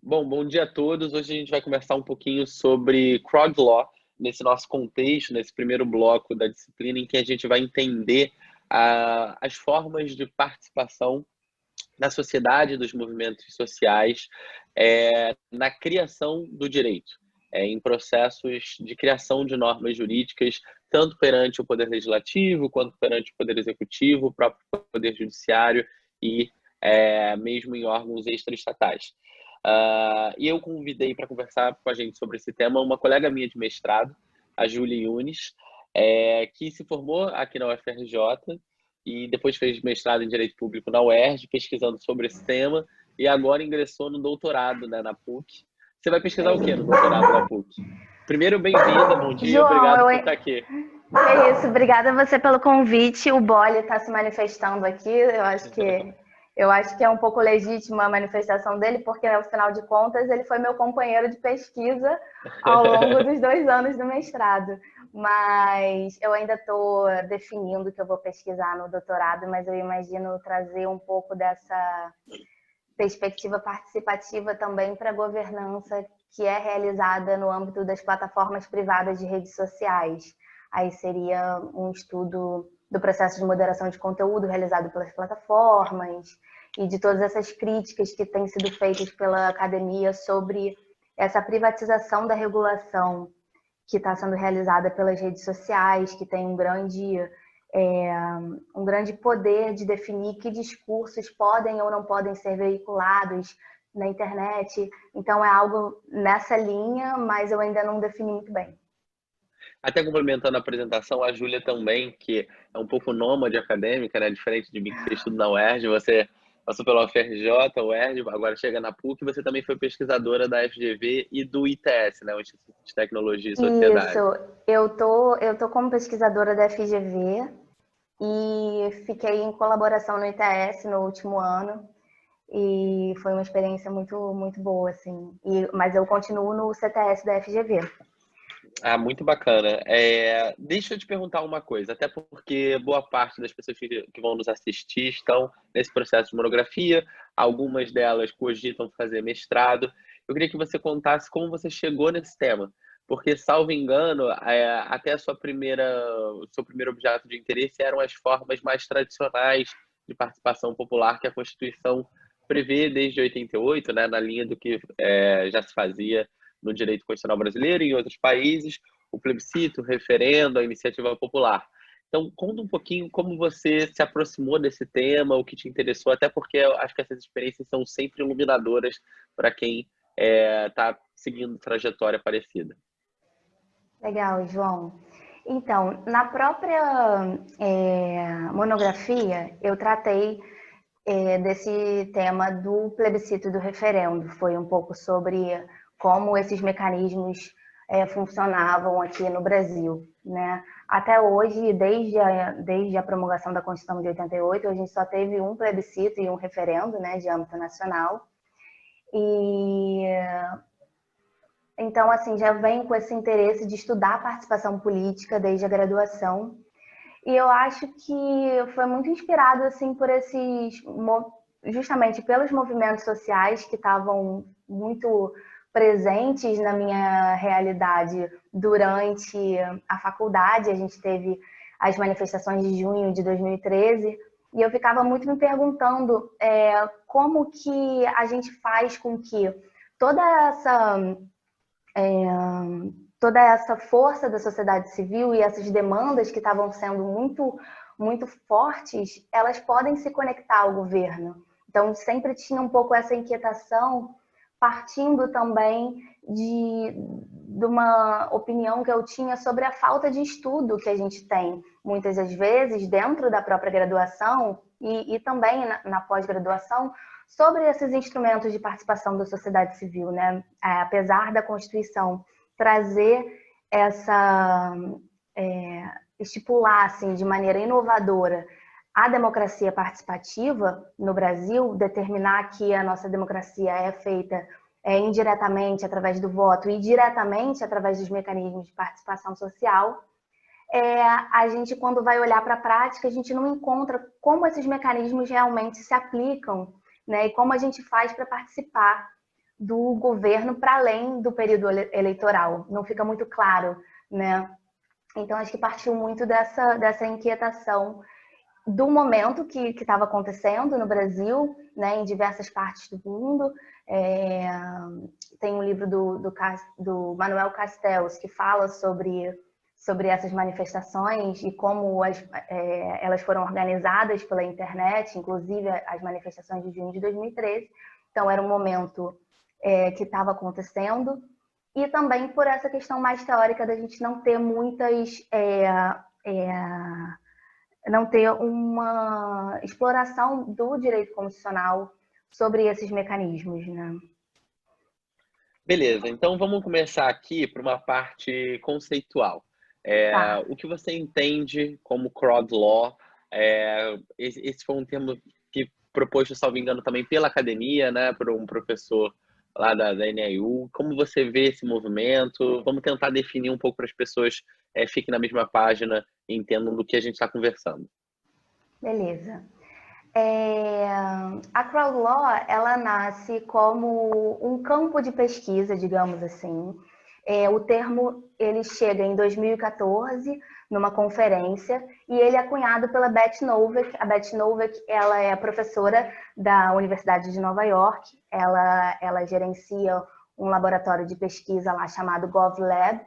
Bom, bom dia a todos. Hoje a gente vai conversar um pouquinho sobre Crowd Law, nesse nosso contexto, nesse primeiro bloco da disciplina, em que a gente vai entender as formas de participação da sociedade, dos movimentos sociais, na criação do direito, em processos de criação de normas jurídicas, tanto perante o Poder Legislativo, quanto perante o Poder Executivo, o próprio Poder Judiciário e mesmo em órgãos extraestatais. E eu convidei para conversar com a gente sobre esse tema uma colega minha de mestrado, a Júlia Yunes, que se formou aqui na UFRJ e depois fez mestrado em Direito Público na UERJ, pesquisando sobre esse tema, e agora ingressou no doutorado, né, na PUC. Você vai pesquisar o que no doutorado na PUC? Primeiro, bem-vinda, bom dia, João, obrigado por estar aqui. é isso, obrigada a você pelo convite. O Bolle está se manifestando aqui. Eu acho que é um pouco legítima a manifestação dele, porque, afinal de contas, ele foi meu companheiro de pesquisa ao longo dos 2 anos do mestrado. Mas eu ainda estou definindo o que eu vou pesquisar no doutorado, mas eu imagino trazer um pouco dessa perspectiva participativa também para a governança que é realizada no âmbito das plataformas privadas de redes sociais. Aí seria um estudo do processo de moderação de conteúdo realizado pelas plataformas e de todas essas críticas que têm sido feitas pela academia sobre essa privatização da regulação que está sendo realizada pelas redes sociais, que tem um grande poder de definir que discursos podem ou não podem ser veiculados na internet. Então é algo nessa linha, mas eu ainda não defini muito bem. Até complementando a apresentação, a Júlia também, que é um pouco nômade acadêmica, né? Diferente de mim que fez tudo na UERJ, você passou pela UFRJ, UERJ, agora chega na PUC, você também foi pesquisadora da FGV e do ITS, né? O Instituto de Tecnologia e Isso, Sociedade. eu tô como pesquisadora da FGV e fiquei em colaboração no ITS no último ano e foi uma experiência muito, muito boa, assim. Mas eu continuo no CTS da FGV. Ah, muito bacana. Deixa eu te perguntar uma coisa, até porque boa parte das pessoas que vão nos assistir estão nesse processo de monografia, algumas delas cogitam fazer mestrado. Eu queria que você contasse como você chegou nesse tema, porque, salvo engano, até o seu primeiro objeto de interesse eram as formas mais tradicionais de participação popular que a Constituição prevê desde 88, né, na linha do que já se fazia no direito constitucional brasileiro e em outros países, o plebiscito, o referendo, a iniciativa popular. Então, conta um pouquinho como você se aproximou desse tema, o que te interessou, até porque eu acho que essas experiências são sempre iluminadoras para quem está seguindo trajetória parecida. Legal, João. Então, na própria monografia, eu tratei desse tema do plebiscito e do referendo. Foi um pouco sobre como esses mecanismos funcionavam aqui no Brasil, né? Até hoje, desde a promulgação da Constituição de 88, a gente só teve um plebiscito e um referendo, né, de âmbito nacional. E então, assim, já vem com esse interesse de estudar a participação política desde a graduação. E eu acho que foi muito inspirado, assim, justamente pelos movimentos sociais que estavam muito presentes na minha realidade durante a faculdade. A gente teve as manifestações de junho de 2013 e eu ficava muito me perguntando como que a gente faz com que toda essa toda essa força da sociedade civil e essas demandas que estavam sendo muito, muito fortes, elas podem se conectar ao governo. Então, sempre tinha um pouco essa inquietação, partindo também de uma opinião que eu tinha sobre a falta de estudo que a gente tem, muitas das vezes, dentro da própria graduação e também na pós-graduação, sobre esses instrumentos de participação da sociedade civil, né? Apesar da Constituição trazer estipular assim, de maneira inovadora a democracia participativa no Brasil, determinar que a nossa democracia é feita indiretamente através do voto e diretamente através dos mecanismos de participação social, a gente, quando vai olhar para a prática, a gente não encontra como esses mecanismos realmente se aplicam, né? E como a gente faz para participar do governo para além do período eleitoral. Não fica muito claro, né? Então, acho que partiu muito dessa inquietação do momento que estava acontecendo no Brasil, né, em diversas partes do mundo. Tem um livro do Manuel Castells que fala sobre essas manifestações e como elas foram organizadas pela internet, inclusive as manifestações de junho de 2013. Então, era um momento que estava acontecendo. E também por essa questão mais teórica da gente não ter não ter uma exploração do direito constitucional sobre esses mecanismos, né? Beleza, então vamos começar aqui por uma parte conceitual. Tá. O que você entende como crowd law? Esse foi um termo que proposto, salvo engano, também pela academia, né, por um professor lá da NIU. Como você vê esse movimento? Vamos tentar definir um pouco para as pessoas fiquem na mesma página e entendam do que a gente está conversando. Beleza. A crowd law, ela nasce como um campo de pesquisa, digamos assim. O termo ele chega em 2014 numa conferência e ele é cunhado pela Beth Noveck. A Beth Noveck, ela é professora da Universidade de Nova York. Ela gerencia um laboratório de pesquisa lá chamado GovLab.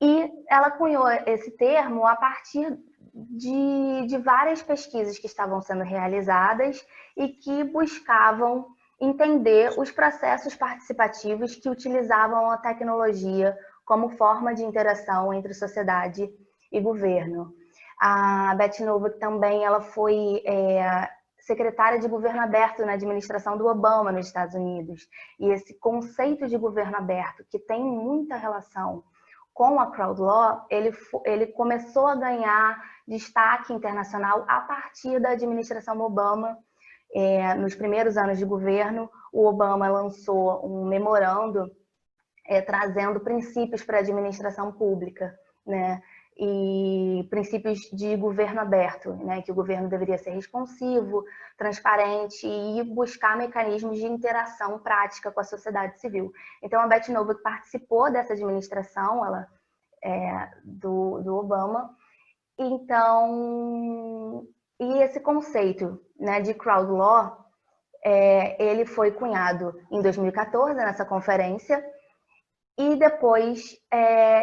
E ela cunhou esse termo a partir de várias pesquisas que estavam sendo realizadas e que buscavam entender os processos participativos que utilizavam a tecnologia como forma de interação entre sociedade e governo. A Beth Noveck também ela foi secretária de governo aberto na administração do Obama nos Estados Unidos. E esse conceito de governo aberto, que tem muita relação com a crowd law, ele começou a ganhar destaque internacional a partir da administração Obama. Nos primeiros anos de governo, o Obama lançou um memorando trazendo princípios para a administração pública, né? E princípios de governo aberto, né? Que o governo deveria ser responsivo, transparente e buscar mecanismos de interação prática com a sociedade civil. Então, a Beth Noveck participou dessa administração, do Obama. Então, e esse conceito, né, de crowd law, ele foi cunhado em 2014 nessa conferência. E depois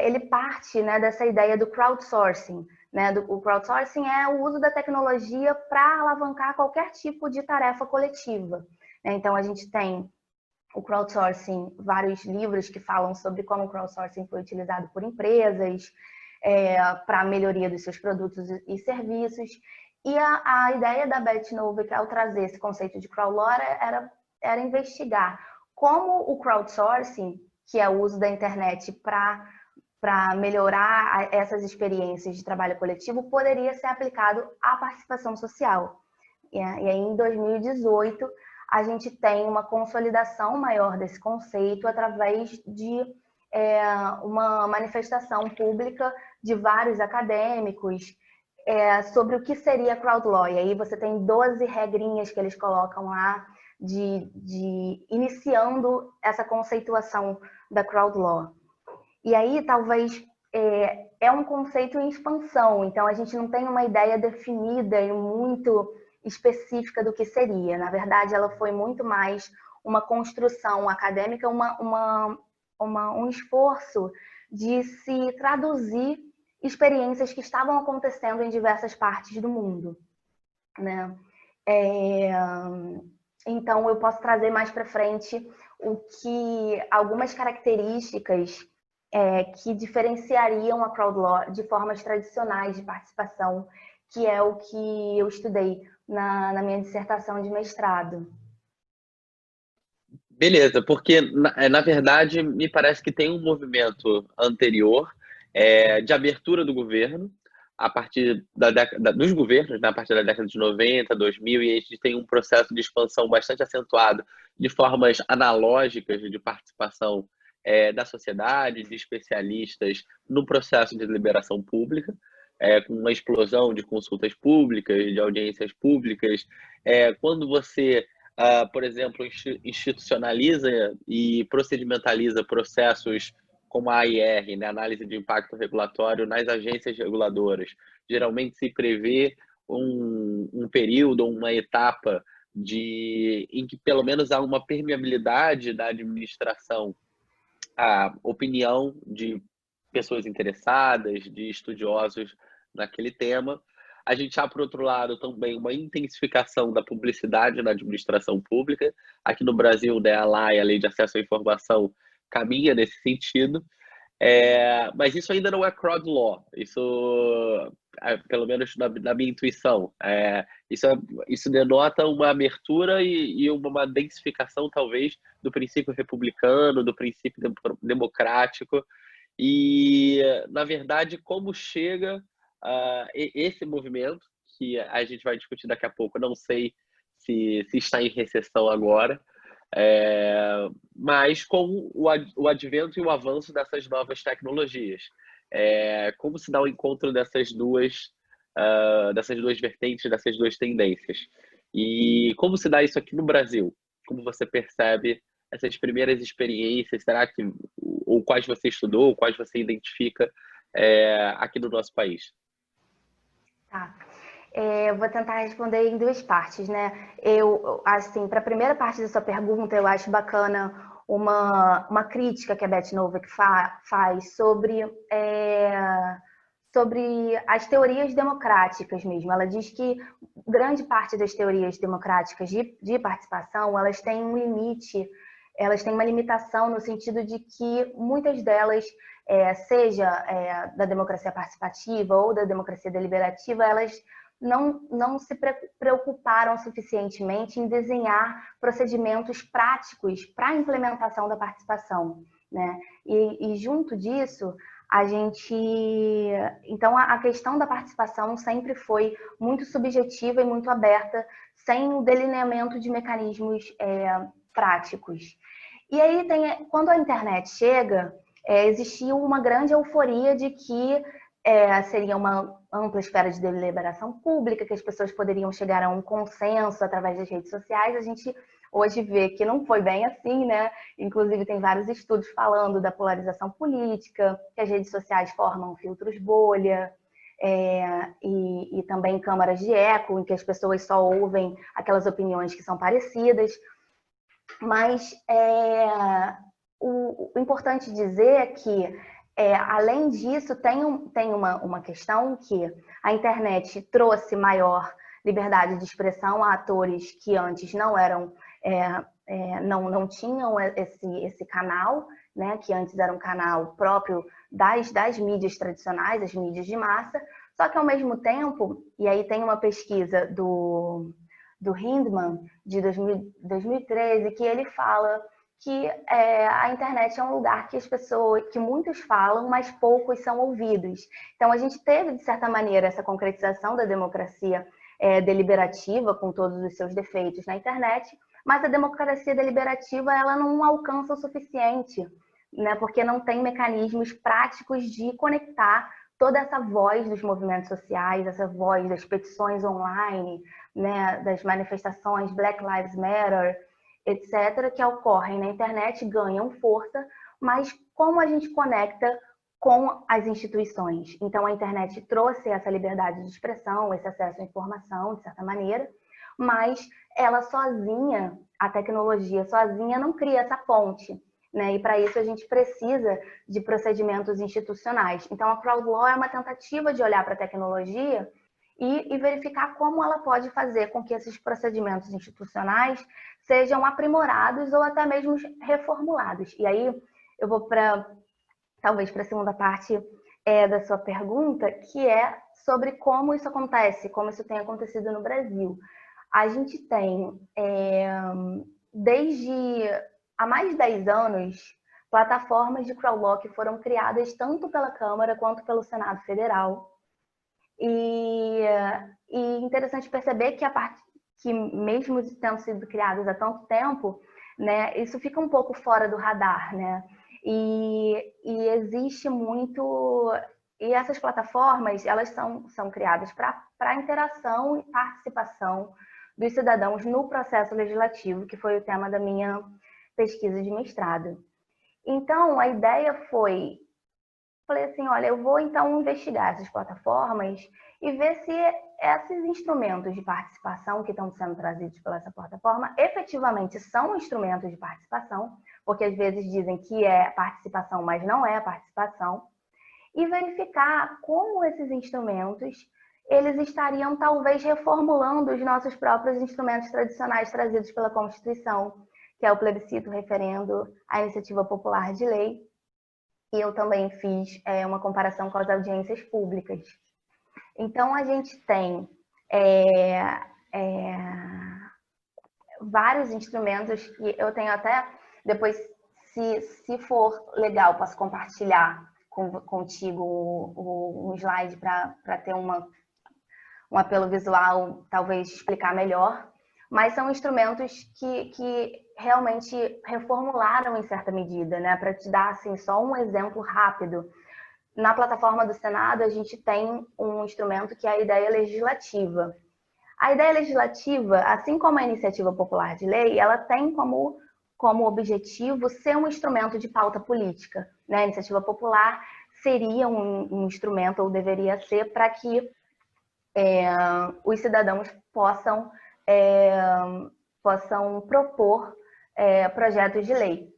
ele parte, né, dessa ideia do crowdsourcing. Né? O crowdsourcing é o uso da tecnologia para alavancar qualquer tipo de tarefa coletiva. Né? Então, a gente tem o crowdsourcing, vários livros que falam sobre como o crowdsourcing foi utilizado por empresas para a melhoria dos seus produtos e serviços. E a ideia da Beth Noveck, ao trazer esse conceito de crowd law, era investigar como o crowdsourcing, que é o uso da internet para melhorar essas experiências de trabalho coletivo, poderia ser aplicado à participação social. E aí, em 2018, a gente tem uma consolidação maior desse conceito através de uma manifestação pública de vários acadêmicos sobre o que seria crowd law. E aí você tem 12 regrinhas que eles colocam lá, iniciando essa conceituação da crowd law. E aí, talvez, é um conceito em expansão, então a gente não tem uma ideia definida e muito específica do que seria. Na verdade, ela foi muito mais uma construção acadêmica, um esforço de se traduzir experiências que estavam acontecendo em diversas partes do mundo, né? Então, eu posso trazer mais para frente algumas características que diferenciariam a crowd law de formas tradicionais de participação, que é o que eu estudei na minha dissertação de mestrado. Beleza, porque na verdade me parece que tem um movimento anterior de abertura do governo a partir dos governos, né, a partir da década de 90, 2000, e a gente tem um processo de expansão bastante acentuado de formas analógicas de participação da sociedade, de especialistas no processo de deliberação pública, com uma explosão de consultas públicas, de audiências públicas. Quando você por exemplo, institucionaliza e procedimentaliza processos como a AIR, né, Análise de Impacto Regulatório, nas agências reguladoras. Geralmente se prevê um período, uma etapa em que pelo menos há uma permeabilidade da administração à opinião de pessoas interessadas, de estudiosos naquele tema. A gente há, por outro lado, também uma intensificação da publicidade na administração pública. Aqui no Brasil, né, a LAI, a Lei de Acesso à Informação, caminha nesse sentido. Mas isso ainda não é crowd law, isso, pelo menos na minha intuição, isso denota uma abertura e uma densificação, talvez, do princípio republicano, do princípio democrático, e, na verdade, como chega esse movimento, que a gente vai discutir daqui a pouco, não sei se está em recessão agora, mas com o advento e o avanço dessas novas tecnologias. Como se dá o encontro dessas duas vertentes, dessas duas tendências? E como se dá isso aqui no Brasil? Como você percebe essas primeiras experiências? Será que, ou quais você estudou, ou quais você identifica aqui no nosso país? Tá. Eu vou tentar responder em duas partes, né? Assim, para a primeira parte da sua pergunta, eu acho bacana uma crítica que a Beth Novak faz sobre as teorias democráticas mesmo. Ela diz que grande parte das teorias democráticas de participação, elas têm um limite, elas têm uma limitação no sentido de que muitas delas, seja da democracia participativa ou da democracia deliberativa, elas não se preocuparam suficientemente em desenhar procedimentos práticos para a implementação da participação, né? E junto disso, então a questão da participação sempre foi muito subjetiva e muito aberta, sem o delineamento de mecanismos práticos. E aí, quando a internet chega, existiu uma grande euforia de que seria uma ampla esfera de deliberação pública, que as pessoas poderiam chegar a um consenso através das redes sociais. A gente hoje vê que não foi bem assim, né? Inclusive, tem vários estudos falando da polarização política, que as redes sociais formam filtros bolha, e também câmaras de eco, em que as pessoas só ouvem aquelas opiniões que são parecidas. Mas o importante dizer é que, além disso, tem uma questão que a internet trouxe maior liberdade de expressão a atores que antes não eram, não tinham esse canal, né, que antes era um canal próprio das mídias tradicionais, as mídias de massa. Só que, ao mesmo tempo, e aí tem uma pesquisa do Hindman, de 2013, que ele fala que a internet é um lugar que muitos falam, mas poucos são ouvidos. Então, a gente teve, de certa maneira, essa concretização da democracia deliberativa, com todos os seus defeitos, na internet, mas a democracia deliberativa ela não alcança o suficiente, né, porque não tem mecanismos práticos de conectar toda essa voz dos movimentos sociais, essa voz das petições online, né, das manifestações Black Lives Matter, etc., que ocorrem na internet, ganham força, mas como a gente conecta com as instituições? Então, a internet trouxe essa liberdade de expressão, esse acesso à informação, de certa maneira, mas ela sozinha, a tecnologia sozinha, não cria essa ponte, né? E para isso a gente precisa de procedimentos institucionais. Então, a crowd law é uma tentativa de olhar para a tecnologia e verificar como ela pode fazer com que esses procedimentos institucionais sejam aprimorados ou até mesmo reformulados. E aí eu vou talvez para a segunda parte da sua pergunta, que é sobre como isso acontece, como isso tem acontecido no Brasil. A gente tem, desde há mais de 10 anos, plataformas de crowd law que foram criadas tanto pela Câmara quanto pelo Senado Federal. E interessante perceber que mesmo tendo sido criadas há tanto tempo, né, isso fica um pouco fora do radar, né? E existe muito... E essas plataformas, elas são criadas para interação e participação dos cidadãos no processo legislativo, que foi o tema da minha pesquisa de mestrado. Então, a ideia foi, falei assim, olha, eu vou então investigar essas plataformas e ver se esses instrumentos de participação que estão sendo trazidos pela essa plataforma efetivamente são instrumentos de participação, porque às vezes dizem que é participação, mas não é participação, e verificar como esses instrumentos eles estariam talvez reformulando os nossos próprios instrumentos tradicionais trazidos pela Constituição, que é o plebiscito, o referendo, a iniciativa popular de lei. E eu também fiz uma comparação com as audiências públicas. Então, a gente tem vários instrumentos que eu tenho até, depois, se for legal, posso compartilhar contigo um slide para ter um apelo visual, talvez explicar melhor, mas são instrumentos que realmente reformularam em certa medida, né? Para te dar assim, só um exemplo rápido. Na plataforma do Senado, a gente tem um instrumento que é a ideia legislativa. A ideia legislativa, assim como a iniciativa popular de lei, ela tem como objetivo ser um instrumento de pauta política, né? A iniciativa popular seria um instrumento, ou deveria ser, para que os cidadãos possam propor projetos de lei.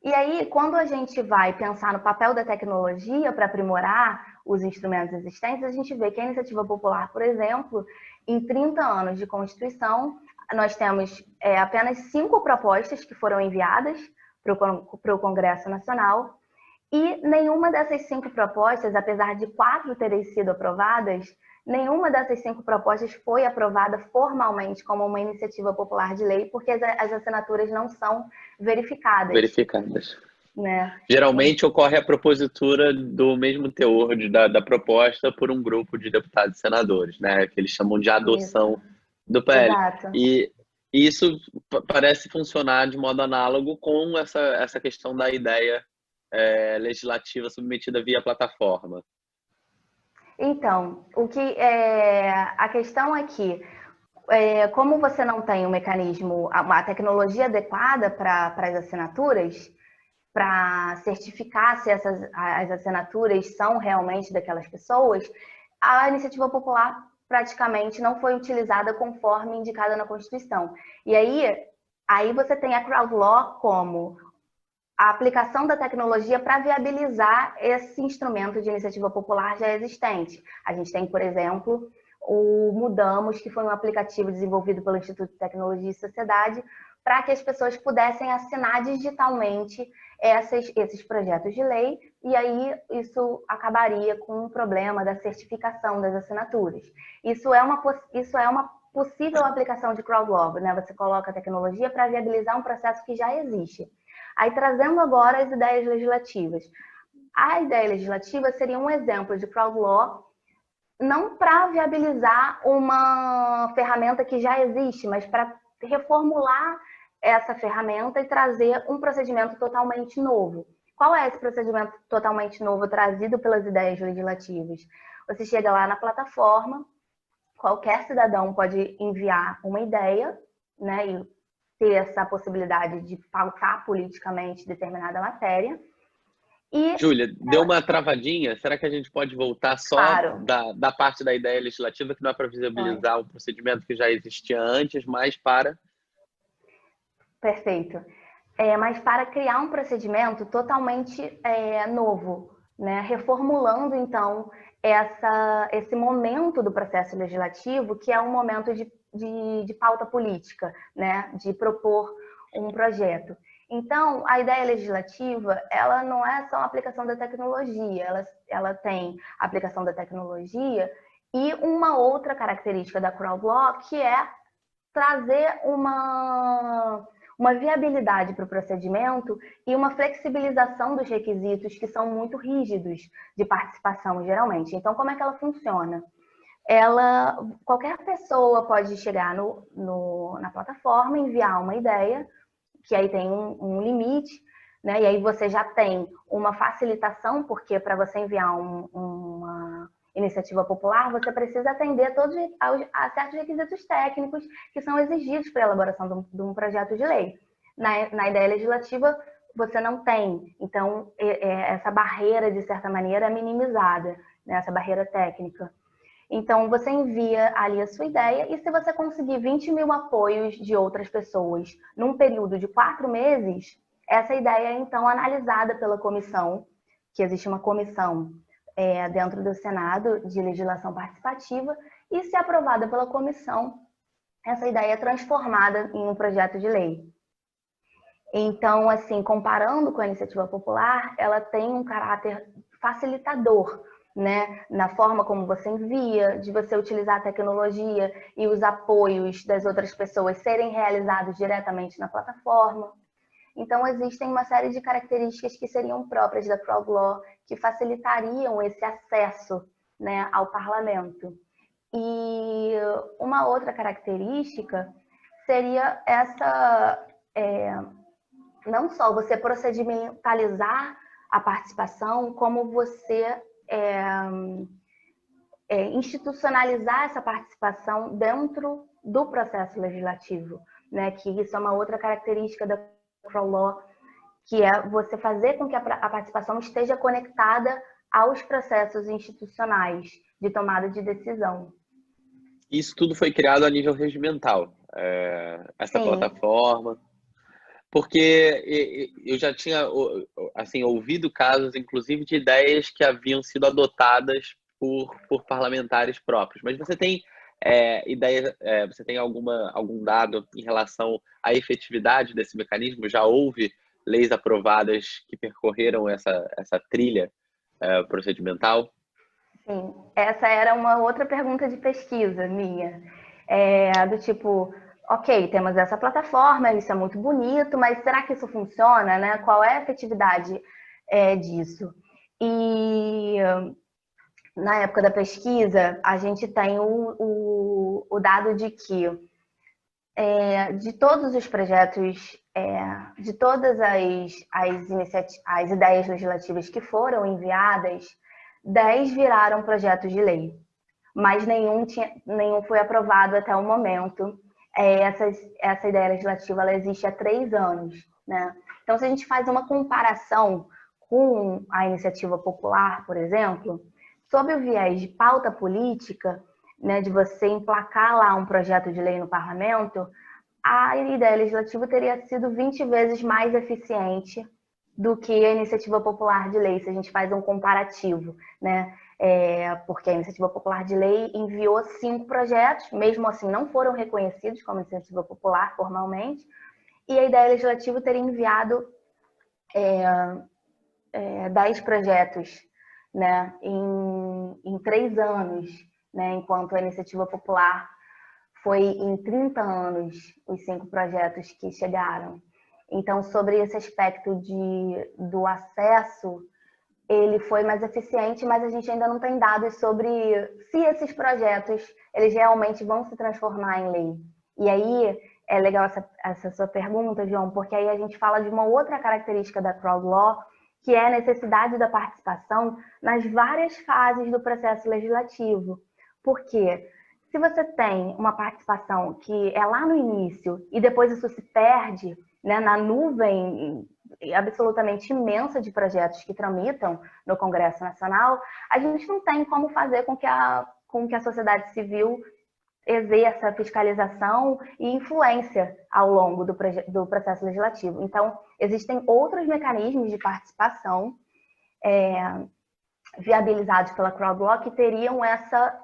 E aí, quando a gente vai pensar no papel da tecnologia para aprimorar os instrumentos existentes, a gente vê que a iniciativa popular, por exemplo, em 30 anos de Constituição, nós temos apenas 5 propostas que foram enviadas para o Congresso Nacional, e nenhuma dessas 5 propostas, apesar de 4 terem sido aprovadas, nenhuma dessas 5 propostas foi aprovada formalmente como uma iniciativa popular de lei, porque as assinaturas não são verificadas. Né? Geralmente ocorre a propositura do mesmo teor da proposta por um grupo de deputados e senadores, né? Que eles chamam de adoção do PL. Exato. E isso parece funcionar de modo análogo com essa questão da ideia legislativa submetida via plataforma. Então, a questão é que, como você não tem um mecanismo, uma tecnologia adequada para as assinaturas, para certificar se as assinaturas são realmente daquelas pessoas, a iniciativa popular praticamente não foi utilizada conforme indicada na Constituição. E aí você tem a crowd law como a aplicação da tecnologia para viabilizar esse instrumento de iniciativa popular já existente. A gente tem, por exemplo, o Mudamos, que foi um aplicativo desenvolvido pelo Instituto de Tecnologia e Sociedade para que as pessoas pudessem assinar digitalmente esses projetos de lei, e aí isso acabaria com o problema da certificação das assinaturas. Isso é uma possível aplicação de crowd law, né? Você coloca a tecnologia para viabilizar um processo que já existe. Aí, trazendo agora as ideias legislativas. A ideia legislativa seria um exemplo de crowd law, não para viabilizar uma ferramenta que já existe, mas para reformular essa ferramenta e trazer um procedimento totalmente novo. Qual é esse procedimento totalmente novo trazido pelas ideias legislativas? Você chega lá na plataforma, qualquer cidadão pode enviar uma ideia, né, e ter essa possibilidade de pautar politicamente determinada matéria. Júlia, deu uma travadinha. Será que a gente pode voltar só da parte da ideia legislativa, que não é para visibilizar o procedimento que já existia antes, mas para... Perfeito. Mas para criar um procedimento totalmente novo, né? Reformulando, então, esse momento do processo legislativo, que é um momento de pauta política, né? De propor um projeto. Então, a ideia legislativa, ela não é só a aplicação da tecnologia, ela tem a aplicação da tecnologia e uma outra característica da crowd law, que é trazer uma viabilidade para o procedimento e uma flexibilização dos requisitos que são muito rígidos de participação, geralmente. Então, como é que ela funciona? Qualquer pessoa pode chegar na plataforma, enviar uma ideia, que aí tem um limite, né? E aí você já tem uma facilitação, porque para você enviar uma iniciativa popular, você precisa atender todos a certos requisitos técnicos que são exigidos para a elaboração de um projeto de lei. Na ideia legislativa, você não tem. Então, essa barreira, de certa maneira, é minimizada, né? Essa barreira técnica. Então, você envia ali a sua ideia e se você conseguir 20 mil apoios de outras pessoas num período de 4 meses, essa ideia é, então, analisada pela comissão, que existe uma comissão dentro do Senado de legislação participativa, e se aprovada pela comissão, essa ideia é transformada em um projeto de lei. Então, assim, comparando com a iniciativa popular, ela tem um caráter facilitador, né? Na forma como você envia, de você utilizar a tecnologia e os apoios das outras pessoas serem realizados diretamente na plataforma. Então, existem uma série de características que seriam próprias da Crowd Law, que facilitariam esse acesso, né, ao parlamento. E uma outra característica seria essa... não só você procedimentalizar a participação, como você institucionalizar essa participação dentro do processo legislativo, né? Que isso é uma outra característica da Crowd Law, que é você fazer com que a participação esteja conectada aos processos institucionais de tomada de decisão. Isso tudo foi criado a nível regimental, essa Sim. plataforma, porque eu já tinha assim, ouvido casos, inclusive, de ideias que haviam sido adotadas por parlamentares próprios. Mas você tem você tem algum dado em relação à efetividade desse mecanismo? Já houve leis aprovadas que percorreram essa trilha procedimental? Sim, essa era uma outra pergunta de pesquisa minha. Do tipo, ok, temos essa plataforma, isso é muito bonito, mas será que isso funciona, né? Qual é a efetividade disso? E na época da pesquisa, a gente tem o dado de que de todos os projetos, de todas as ideias legislativas que foram enviadas, 10 viraram projetos de lei, mas nenhum foi aprovado até o momento. Essa ideia legislativa ela existe há 3 anos, né? Então, se a gente faz uma comparação com a iniciativa popular, por exemplo, sob o viés de pauta política, né, de você emplacar lá um projeto de lei no parlamento, a ideia legislativa teria sido 20 vezes mais eficiente do que a iniciativa popular de lei, se a gente faz um comparativo, né? Porque a iniciativa popular de lei enviou 5 projetos, mesmo assim não foram reconhecidos como iniciativa popular formalmente, e a ideia legislativa teria enviado 10 projetos, né, em 3 anos, né, enquanto a iniciativa popular foi em 30 anos os 5 projetos que chegaram. Então, sobre esse aspecto do acesso, ele foi mais eficiente, mas a gente ainda não tem dados sobre se esses projetos eles realmente vão se transformar em lei. E aí é legal essa sua pergunta, João, porque aí a gente fala de uma outra característica da Crowd Law, que é a necessidade da participação nas várias fases do processo legislativo. Por quê? Se você tem uma participação que é lá no início e depois isso se perde, né, na nuvem absolutamente imensa de projetos que tramitam no Congresso Nacional, a gente não tem como fazer com que a sociedade civil exerça fiscalização e influência ao longo do processo legislativo. Então, existem outros mecanismos de participação viabilizados pela Crowd Law que teriam essa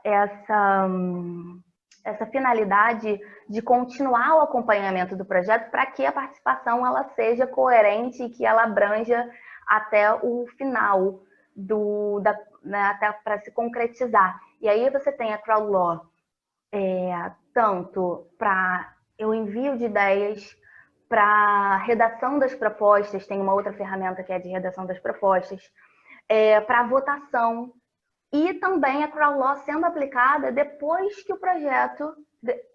finalidade de continuar o acompanhamento do projeto para que a participação ela seja coerente e que ela abranja até o final, né, até para se concretizar. E aí você tem a Crowd Law tanto para o envio de ideias, para redação das propostas, tem uma outra ferramenta que é de redação das propostas, para votação, e também a Crowd Law sendo aplicada depois que o projeto,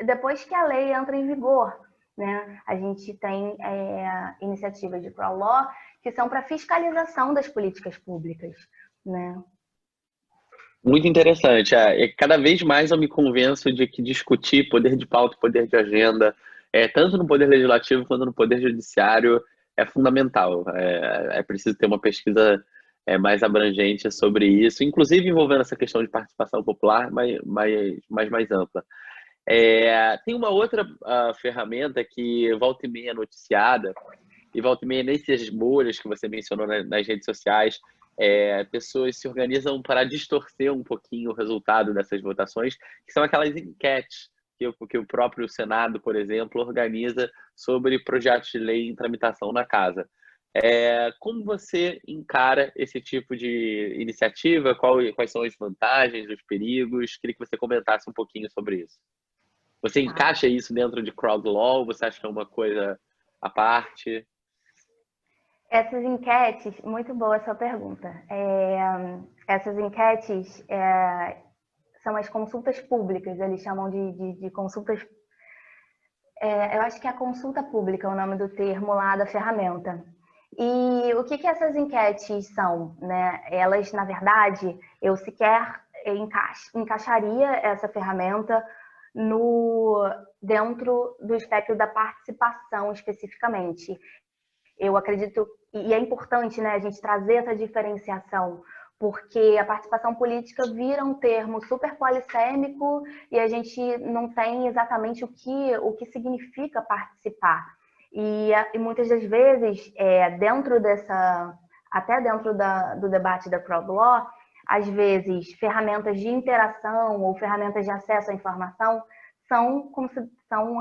depois que a lei entra em vigor, né? A gente tem iniciativas de Crowd Law que são para fiscalização das políticas públicas, né? Muito interessante. E cada vez mais eu me convenço de que discutir poder de pauta e poder de agenda, tanto no poder legislativo quanto no poder judiciário, é fundamental. É preciso ter uma pesquisa mais abrangente sobre isso, inclusive envolvendo essa questão de participação popular, mais ampla. Tem uma outra ferramenta que volta e meia é noticiada, e volta e meia nessas bolhas que você mencionou nas redes sociais, pessoas se organizam para distorcer um pouquinho o resultado dessas votações, que são aquelas enquetes que o próprio Senado, por exemplo, organiza sobre projetos de lei em tramitação na casa. Como você encara esse tipo de iniciativa? Quais são as vantagens, os perigos? Queria que você comentasse um pouquinho sobre isso. Você Tá. encaixa isso dentro de crowd law? Você acha que é uma coisa à parte? Essas enquetes, muito boa a sua pergunta. Essas enquetes são as consultas públicas, eles chamam de consultas. Eu acho que é a consulta pública, o nome do termo lá da ferramenta. E o que essas enquetes são, né? Elas, na verdade, eu sequer encaixaria essa ferramenta dentro do espectro da participação especificamente. Eu acredito, e é importante, né, a gente trazer essa diferenciação, porque a participação política vira um termo super polissêmico e a gente não tem exatamente o que significa participar. E muitas das vezes, até dentro do debate da crowd law, às vezes ferramentas de interação ou ferramentas de acesso à informação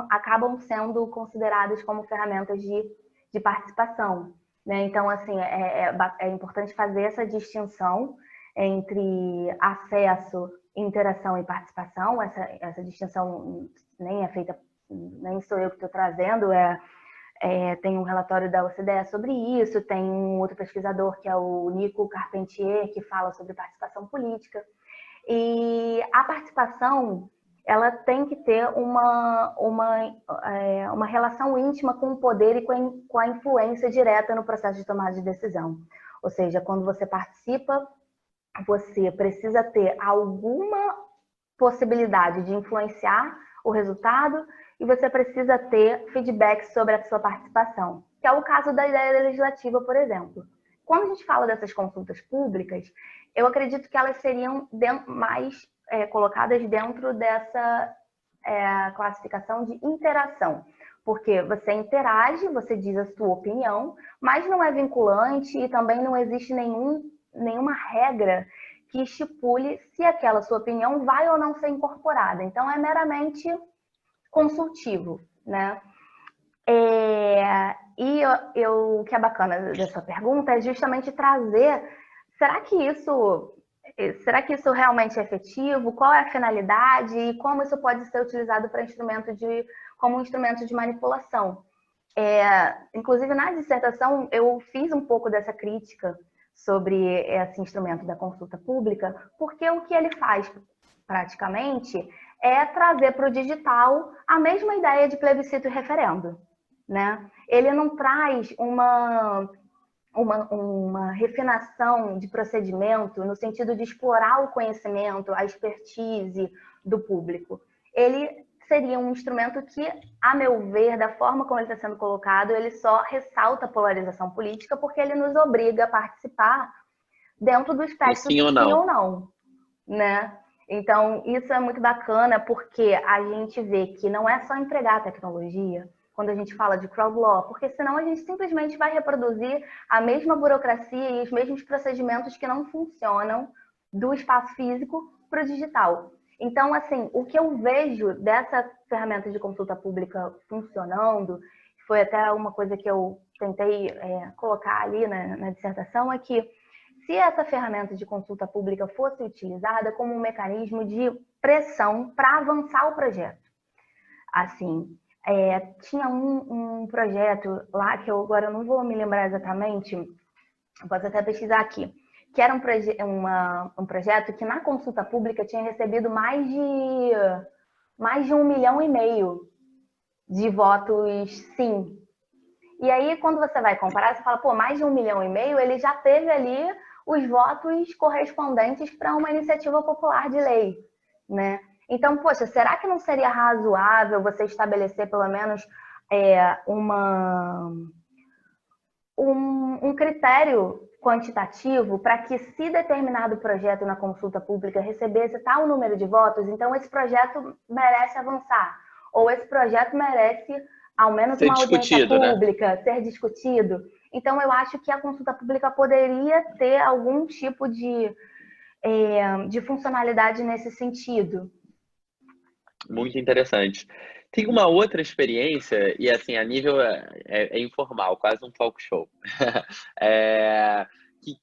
acabam sendo consideradas como ferramentas de participação. Né? Então, assim, é importante fazer essa distinção entre acesso, interação e participação. Essa distinção nem é feita, nem sou eu que estou trazendo, tem um relatório da OCDE sobre isso, tem um outro pesquisador que é o Nico Carpentier, que fala sobre participação política. E a participação, ela tem que ter uma relação íntima com o poder e com a influência direta no processo de tomada de decisão. Ou seja, quando você participa, você precisa ter alguma possibilidade de influenciar o resultado e você precisa ter feedback sobre a sua participação, que é o caso da ideia legislativa, por exemplo. Quando a gente fala dessas consultas públicas, eu acredito que elas seriam mais colocadas dentro dessa classificação de interação, porque você interage, você diz a sua opinião, mas não é vinculante e também não existe nenhuma regra que estipule se aquela sua opinião vai ou não ser incorporada. Então, é meramente consultivo, né? O que é bacana dessa pergunta é justamente trazer, será que isso realmente é efetivo? Qual é a finalidade e como isso pode ser utilizado como um instrumento de manipulação? Inclusive, na dissertação, eu fiz um pouco dessa crítica sobre esse instrumento da consulta pública, porque o que ele faz, praticamente, é trazer para o digital a mesma ideia de plebiscito e referendo. Né? Ele não traz uma refinação de procedimento no sentido de explorar o conhecimento, a expertise do público. Ele seria um instrumento que, a meu ver, da forma como ele está sendo colocado, ele só ressalta a polarização política porque ele nos obriga a participar dentro do espectro Sim de ou sim não? ou não, né? Então, isso é muito bacana porque a gente vê que não é só empregar a tecnologia quando a gente fala de crowd law, porque senão a gente simplesmente vai reproduzir a mesma burocracia e os mesmos procedimentos que não funcionam do espaço físico para o digital. Então, assim, o que eu vejo dessa ferramenta de consulta pública funcionando, foi até uma coisa que eu tentei colocar ali na dissertação, é que se essa ferramenta de consulta pública fosse utilizada como um mecanismo de pressão para avançar o projeto. Assim, tinha um projeto lá, que agora não vou me lembrar exatamente, posso até pesquisar aqui, que era um projeto que na consulta pública tinha recebido mais de 1,5 milhão de votos sim. E aí, quando você vai comparar, você fala, pô, mais de 1,5 milhão, ele já teve ali os votos correspondentes para uma iniciativa popular de lei, né? Então, poxa, será que não seria razoável você estabelecer pelo menos um critério quantitativo para que, se determinado projeto na consulta pública recebesse tal número de votos, então esse projeto merece avançar, ou esse projeto merece ao menos Ser uma audiência discutido, né? pública, ser discutido. Então, eu acho que a consulta pública poderia ter algum tipo de funcionalidade nesse sentido. Muito interessante. Tem uma outra experiência, e assim, a nível é informal, quase um talk show, é,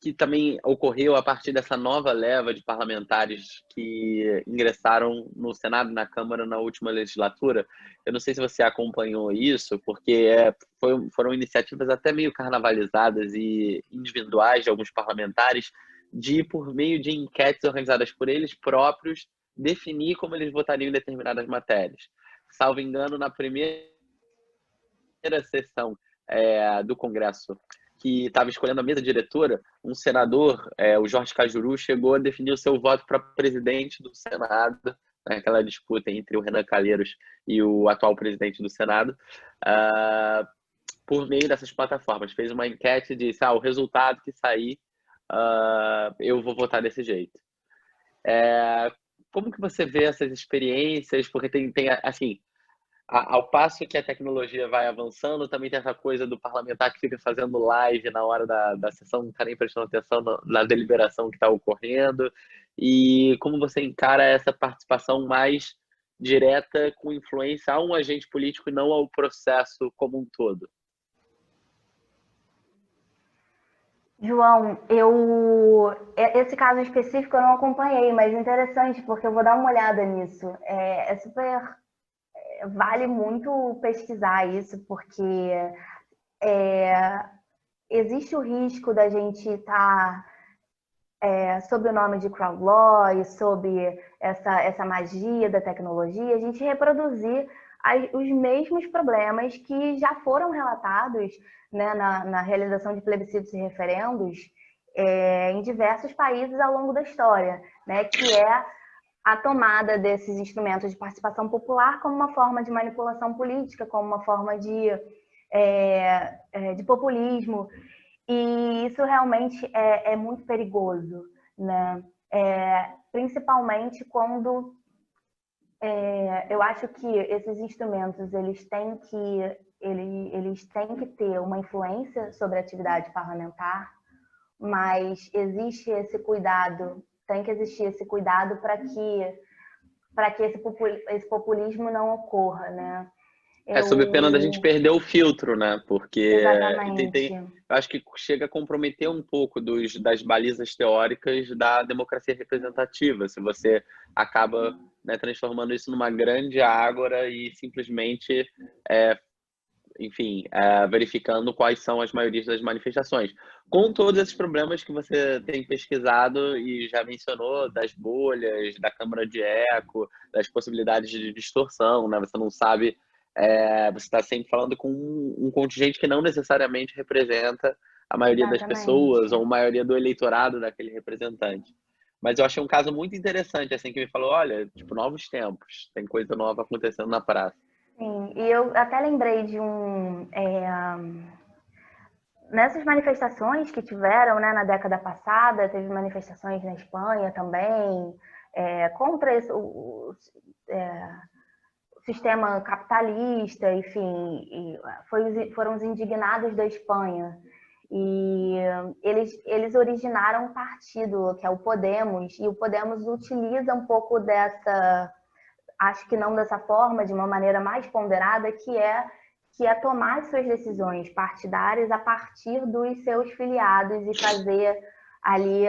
que também ocorreu a partir dessa nova leva de parlamentares que ingressaram no Senado e na Câmara na última legislatura. Eu não sei se você acompanhou isso, porque foram iniciativas até meio carnavalizadas e individuais de alguns parlamentares, de, por meio de enquetes organizadas por eles próprios, definir como eles votariam em determinadas matérias. Salvo engano, na primeira sessão do Congresso, que estava escolhendo a mesa diretora, um senador, o Jorge Cajuru, chegou a definir o seu voto para presidente do Senado, naquela disputa entre o Renan Calheiros e o atual presidente do Senado, por meio dessas plataformas. Fez uma enquete e disse, o resultado que sair, eu vou votar desse jeito. Como que você vê essas experiências? Porque tem assim, ao passo que a tecnologia vai avançando, também tem essa coisa do parlamentar que fica fazendo live na hora da sessão, não está nem prestando atenção na deliberação que está ocorrendo. E como você encara essa participação mais direta com influência a um agente político e não ao processo como um todo? João, esse caso específico eu não acompanhei, mas interessante, porque eu vou dar uma olhada nisso. Vale muito pesquisar isso, porque existe o risco da gente estar sob o nome de crowd law e sob essa magia da tecnologia, a gente reproduzir os mesmos problemas que já foram relatados, né, na realização de plebiscitos e referendos em diversos países ao longo da história, né, que é a tomada desses instrumentos de participação popular como uma forma de manipulação política, como uma forma de populismo. E isso realmente é muito perigoso, né? Principalmente quando eu acho que esses instrumentos eles têm que ter uma influência sobre a atividade parlamentar, mas existe esse cuidado, tem que existir esse cuidado para que esse populismo não ocorra, né? Sob pena da gente perder o filtro, né? Porque Exatamente. eu acho que chega a comprometer um pouco das balizas teóricas da democracia representativa. Se você acaba, né, transformando isso numa grande ágora e simplesmente, verificando quais são as maiorias das manifestações. Com todos esses problemas que você tem pesquisado e já mencionou, das bolhas, da câmara de eco, das possibilidades de distorção, né? Você não sabe... você está sempre falando com um contingente que não necessariamente representa a maioria das pessoas ou a maioria do eleitorado daquele representante. Mas eu achei um caso muito interessante, assim, que me falou, olha, tipo, novos tempos, tem coisa nova acontecendo na praça. Sim, e eu até lembrei de nessas manifestações que tiveram, né, na década passada, teve manifestações na Espanha também, contra o sistema capitalista, enfim, foram os indignados da Espanha. E eles originaram um partido, que é o Podemos, e o Podemos utiliza um pouco dessa, acho que não dessa forma, de uma maneira mais ponderada, que é tomar suas decisões partidárias a partir dos seus filiados e fazer ali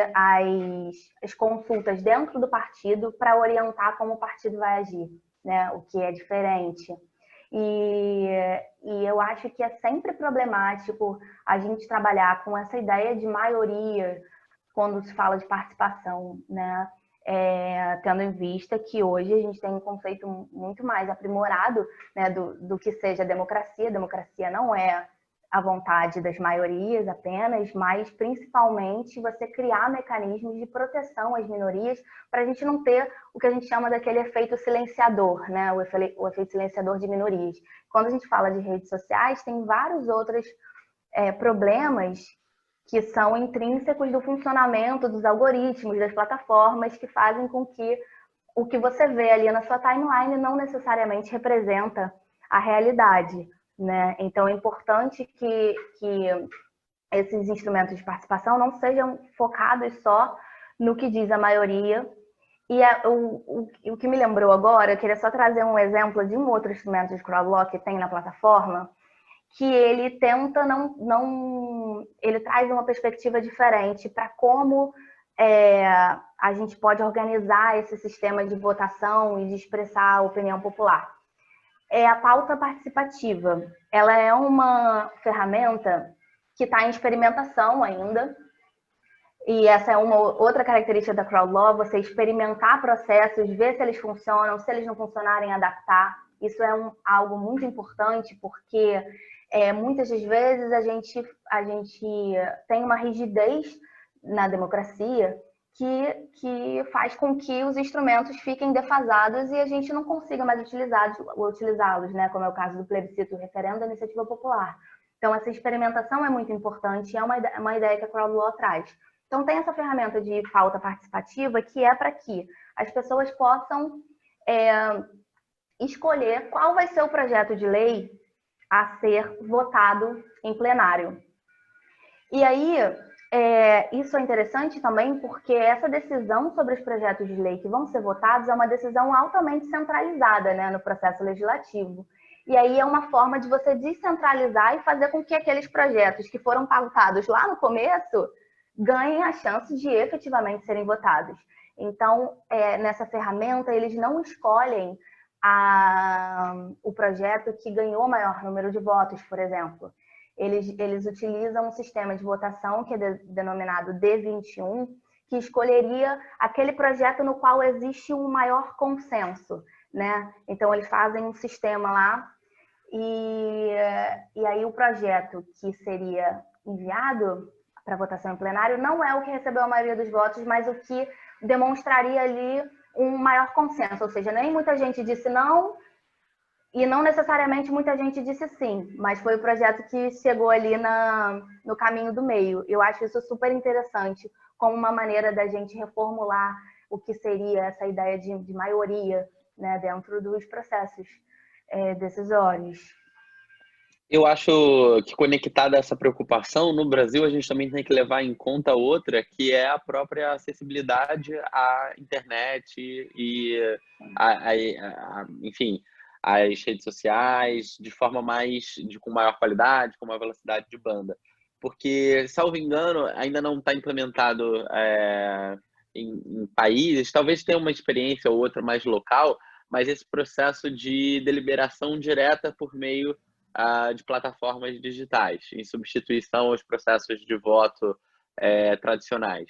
as consultas dentro do partido para orientar como o partido vai agir, né? O que é diferente. E eu acho que é sempre problemático a gente trabalhar com essa ideia de maioria quando se fala de participação, né? Tendo em vista que hoje a gente tem um conceito muito mais aprimorado, né, do que seja democracia. Democracia não é à vontade das maiorias apenas, mas principalmente você criar mecanismos de proteção às minorias para a gente não ter o que a gente chama daquele efeito silenciador, né? O efeito silenciador de minorias. Quando a gente fala de redes sociais, tem vários outros problemas que são intrínsecos do funcionamento dos algoritmos, das plataformas, que fazem com que o que você vê ali na sua timeline não necessariamente representa a realidade, né? Então, é importante que esses instrumentos de participação não sejam focados só no que diz a maioria. E o que me lembrou agora, eu queria só trazer um exemplo de um outro instrumento de crowdlock que tem na plataforma, que ele tenta ele traz uma perspectiva diferente para como a gente pode organizar esse sistema de votação e de expressar a opinião popular. É a pauta participativa. Ela é uma ferramenta que está em experimentação ainda, e essa é uma outra característica da CrowdLaw, você experimentar processos, ver se eles funcionam, se eles não funcionarem, adaptar. Isso é algo muito importante, porque muitas das vezes a gente tem uma rigidez na democracia que faz com que os instrumentos fiquem defasados e a gente não consiga mais utilizá-los, né? Como é o caso do plebiscito, referendo da iniciativa popular. Então, essa experimentação é muito importante e é uma ideia que a CrowdLaw traz. Então, tem essa ferramenta de pauta participativa que é para que as pessoas possam escolher qual vai ser o projeto de lei a ser votado em plenário. E aí, isso é interessante também porque essa decisão sobre os projetos de lei que vão ser votados é uma decisão altamente centralizada, né, no processo legislativo. E aí é uma forma de você descentralizar e fazer com que aqueles projetos que foram pautados lá no começo ganhem a chance de efetivamente serem votados. Então, nessa ferramenta, eles não escolhem o projeto que ganhou maior número de votos, por exemplo. Eles utilizam um sistema de votação que é denominado D21, que escolheria aquele projeto no qual existe um maior consenso, né? Então, eles fazem um sistema lá e aí o projeto que seria enviado para votação em plenário não é o que recebeu a maioria dos votos, mas o que demonstraria ali um maior consenso, ou seja, nem muita gente disse não e não necessariamente muita gente disse sim, mas foi o projeto que chegou ali no caminho do meio. Eu acho isso super interessante, como uma maneira da gente reformular o que seria essa ideia de maioria, né, dentro dos processos decisórios. Eu acho que conectada a essa preocupação, no Brasil a gente também tem que levar em conta outra, que é a própria acessibilidade à internet e, enfim, às redes sociais de forma com maior qualidade, com maior velocidade de banda. Porque, salvo engano, ainda não está implementado em países, talvez tenha uma experiência ou outra mais local, mas esse processo de deliberação direta por meio de plataformas digitais, em substituição aos processos de voto tradicionais.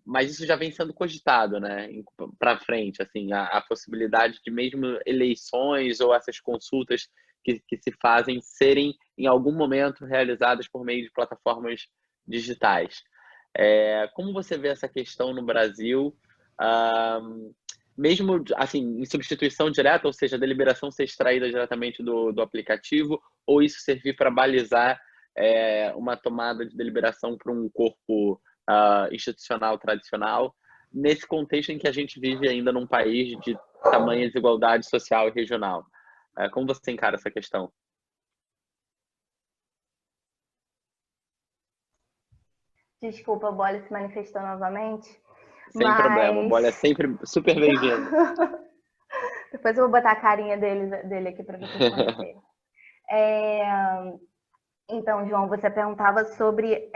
Mas isso já vem sendo cogitado, né, para frente, assim, a possibilidade de mesmo eleições ou essas consultas que se fazem serem, em algum momento, realizadas por meio de plataformas digitais. Como você vê essa questão no Brasil? Mesmo assim, em substituição direta, ou seja, a deliberação ser extraída diretamente do aplicativo, ou isso servir para balizar uma tomada de deliberação para um corpo institucional tradicional, nesse contexto em que a gente vive ainda num país de tamanha desigualdade social e regional. Como você encara essa questão? Desculpa, o Bolle se manifestou novamente. Sem problema, o Bolle é sempre super bem-vindo. Depois eu vou botar a carinha dele aqui para vocês conhecerem. Então, João, você perguntava sobre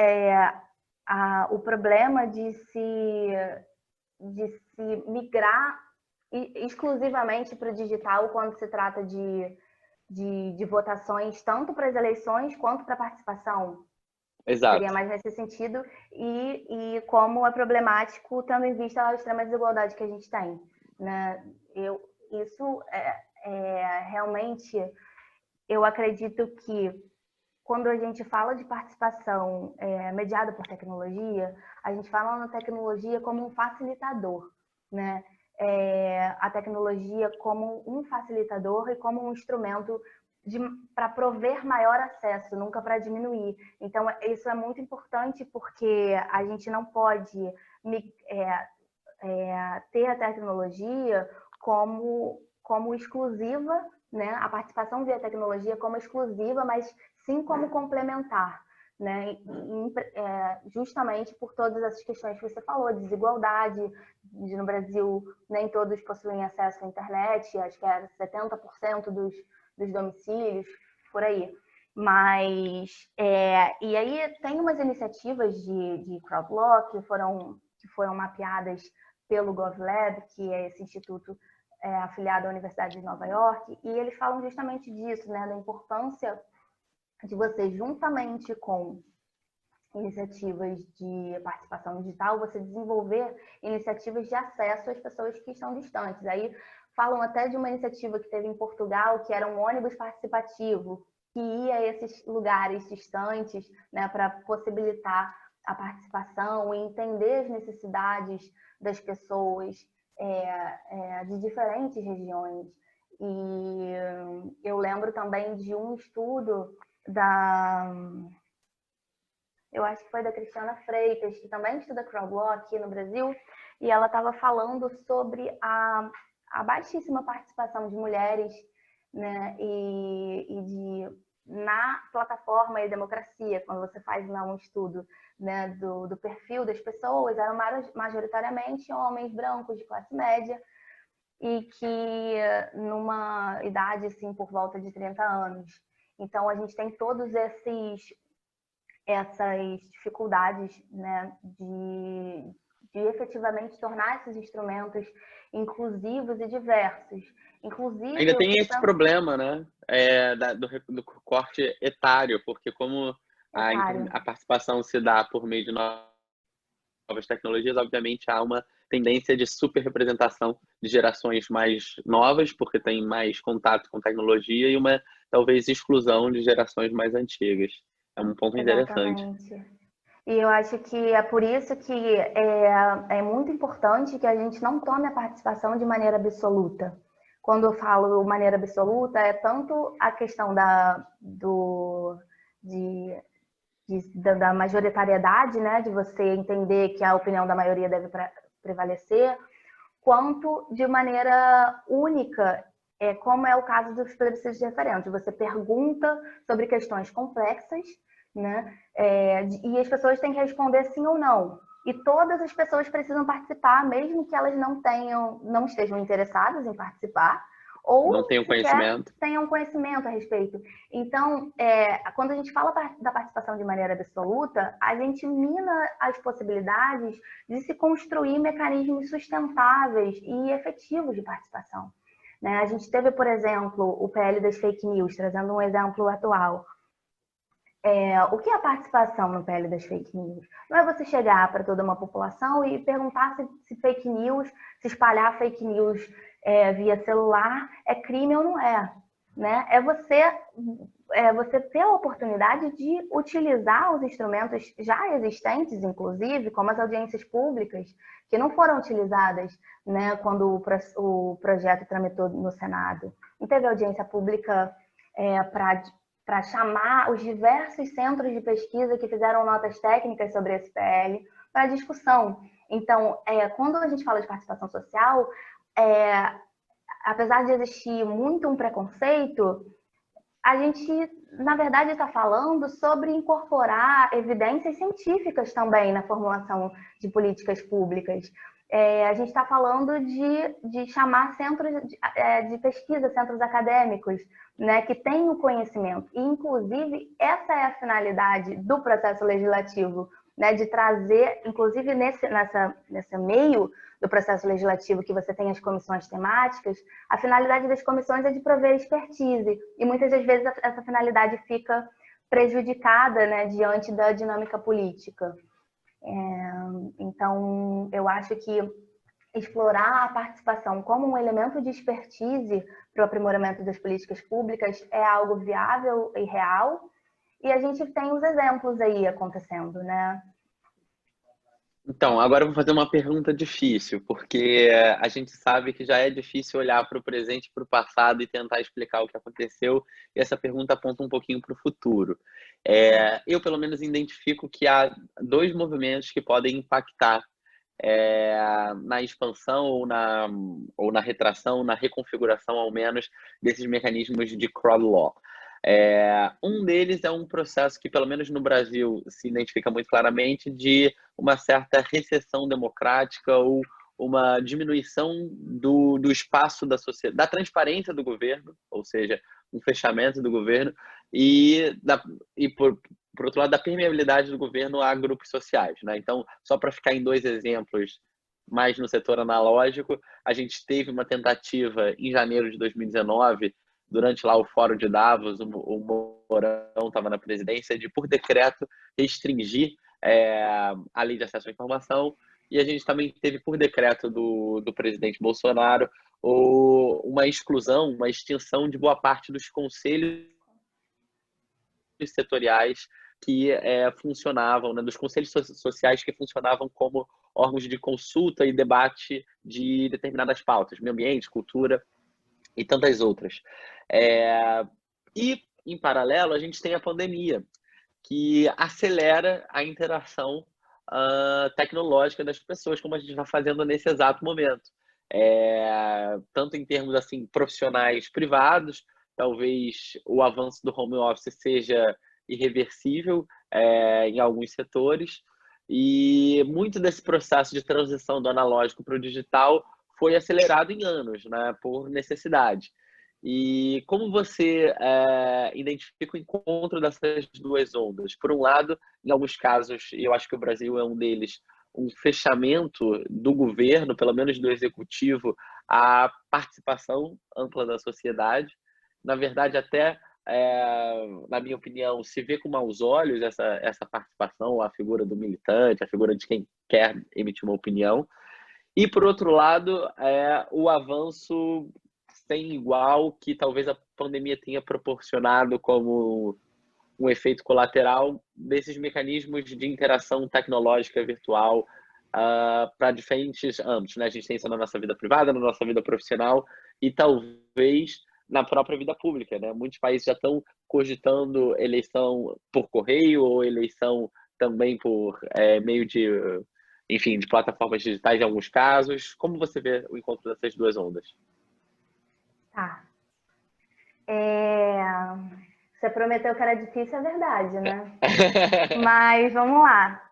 o problema de se migrar exclusivamente para o digital quando se trata de votações, tanto para as eleições quanto para a participação. Exato. Seria mais nesse sentido, e como é problemático, tendo em vista a extrema desigualdade que a gente tem, né? Isso realmente, eu acredito que quando a gente fala de participação mediada por tecnologia, a gente fala na tecnologia como um facilitador, né? A tecnologia como um facilitador e como um instrumento para prover maior acesso, nunca para diminuir. Então, isso é muito importante porque a gente não pode ter a tecnologia como exclusiva, né? A participação via tecnologia como exclusiva, mas sim como complementar, né? Justamente por todas essas questões que você falou, desigualdade, no Brasil nem todos possuem acesso à internet, acho que é 70% dos domicílios, por aí. Mas, e aí tem umas iniciativas de crowdlock que foram mapeadas pelo GovLab, que é esse instituto afiliado à Universidade de Nova York, e eles falam justamente disso, né, da importância de você, juntamente com iniciativas de participação digital, você desenvolver iniciativas de acesso às pessoas que estão distantes. Aí falam até de uma iniciativa que teve em Portugal, que era um ônibus participativo, que ia a esses lugares distantes, né, para possibilitar a participação e entender as necessidades das pessoas de diferentes regiões. E eu lembro também de um estudo eu acho que foi da Cristiana Freitas, que também estuda crowdlock aqui no Brasil, e ela estava falando sobre a baixíssima participação de mulheres, né, na plataforma e democracia, quando você faz um estudo, né, do perfil das pessoas, eram majoritariamente homens brancos de classe média, e que numa idade assim por volta de 30 anos. Então a gente tem todos essas dificuldades, né, de efetivamente tornar esses instrumentos inclusivos e diversos. Inclusive, Ainda tem esse problema, né, do corte etário, porque como a participação se dá por meio de novas tecnologias, obviamente há uma tendência de superrepresentação de gerações mais novas, porque tem mais contato com tecnologia, e uma, talvez, exclusão de gerações mais antigas. É um ponto interessante. Exatamente. E eu acho que é por isso que é muito importante que a gente não tome a participação de maneira absoluta. Quando eu falo maneira absoluta, é tanto a questão da majoritariedade, né, de você entender que a opinião da maioria deve prevalecer, quanto de maneira única, como é o caso dos plebiscitos de referendo. Você pergunta sobre questões complexas, né, e as pessoas têm que responder sim ou não. E todas as pessoas precisam participar, mesmo que elas não estejam interessadas em participar, ou não tenham conhecimento. Tenham conhecimento a respeito. Então, quando a gente fala da participação de maneira absoluta, a gente mina as possibilidades de se construir mecanismos sustentáveis e efetivos de participação. Né? A gente teve, por exemplo, o PL das fake news, trazendo um exemplo atual. O que é a participação no PL das fake news? Não é você chegar para toda uma população e perguntar se fake news, se espalhar fake news via celular é crime ou não é. Né? É você ter a oportunidade de utilizar os instrumentos já existentes, inclusive, como as audiências públicas, que não foram utilizadas, né, quando o projeto tramitou no Senado. Não teve audiência pública para chamar os diversos centros de pesquisa que fizeram notas técnicas sobre esse PL para discussão. Então, quando a gente fala de participação social, apesar de existir muito um preconceito, a gente, na verdade, está falando sobre incorporar evidências científicas também na formulação de políticas públicas. A gente está falando de chamar centros de pesquisa, centros acadêmicos, né, que têm o conhecimento. E, inclusive, essa é a finalidade do processo legislativo, né, de trazer, inclusive nesse meio do processo legislativo que você tem as comissões temáticas, a finalidade das comissões é de prover expertise. E muitas das vezes essa finalidade fica prejudicada, né, diante da dinâmica política. Então, eu acho que explorar a participação como um elemento de expertise para o aprimoramento das políticas públicas é algo viável e real, e a gente tem os exemplos aí acontecendo, né? Então, agora eu vou fazer uma pergunta difícil, porque a gente sabe que já é difícil olhar para o presente e para o passado e tentar explicar o que aconteceu, e essa pergunta aponta um pouquinho para o futuro. Eu, pelo menos, identifico que há dois movimentos que podem impactar na expansão ou na retração, na reconfiguração, ao menos, desses mecanismos de crowd law. Um deles é um processo que, pelo menos no Brasil, se identifica muito claramente de uma certa recessão democrática ou uma diminuição do espaço da sociedade, da transparência do governo, ou seja, um fechamento do governo, e por outro lado, da permeabilidade do governo a grupos sociais, né? Então, só para ficar em dois exemplos, mais no setor analógico, a gente teve uma tentativa em janeiro de 2019, durante lá o Fórum de Davos, o Mourão estava na presidência, de, por decreto, restringir a lei de acesso à informação, e a gente também teve, por decreto do presidente Bolsonaro, uma exclusão, uma extinção de boa parte dos conselhos setoriais que funcionavam, né, dos conselhos sociais que funcionavam como órgãos de consulta e debate de determinadas pautas, meio ambiente, cultura e tantas outras. E, em paralelo, a gente tem a pandemia, que acelera a interação tecnológica das pessoas, como a gente está fazendo nesse exato momento. Tanto em termos assim profissionais privados, talvez o avanço do home office seja irreversível em alguns setores, e muito desse processo de transição do analógico para o digital foi acelerado em anos, né, por necessidade. E como você identifica o encontro dessas duas ondas? Por um lado, em alguns casos, e eu acho que o Brasil é um deles, um fechamento do governo, pelo menos do executivo, à participação ampla da sociedade. Na verdade, até, na minha opinião, se vê com maus olhos essa participação, a figura do militante, a figura de quem quer emitir uma opinião. E, por outro lado, o avanço sem igual que talvez a pandemia tenha proporcionado como um efeito colateral desses mecanismos de interação tecnológica virtual para diferentes âmbitos, né? A gente tem isso na nossa vida privada, na nossa vida profissional e talvez na própria vida pública, né? Muitos países já estão cogitando eleição por correio ou eleição também por meio de, enfim, de plataformas digitais em alguns casos. Como você vê o encontro dessas duas ondas? Tá. Você prometeu que era difícil, é verdade, né? Mas vamos lá.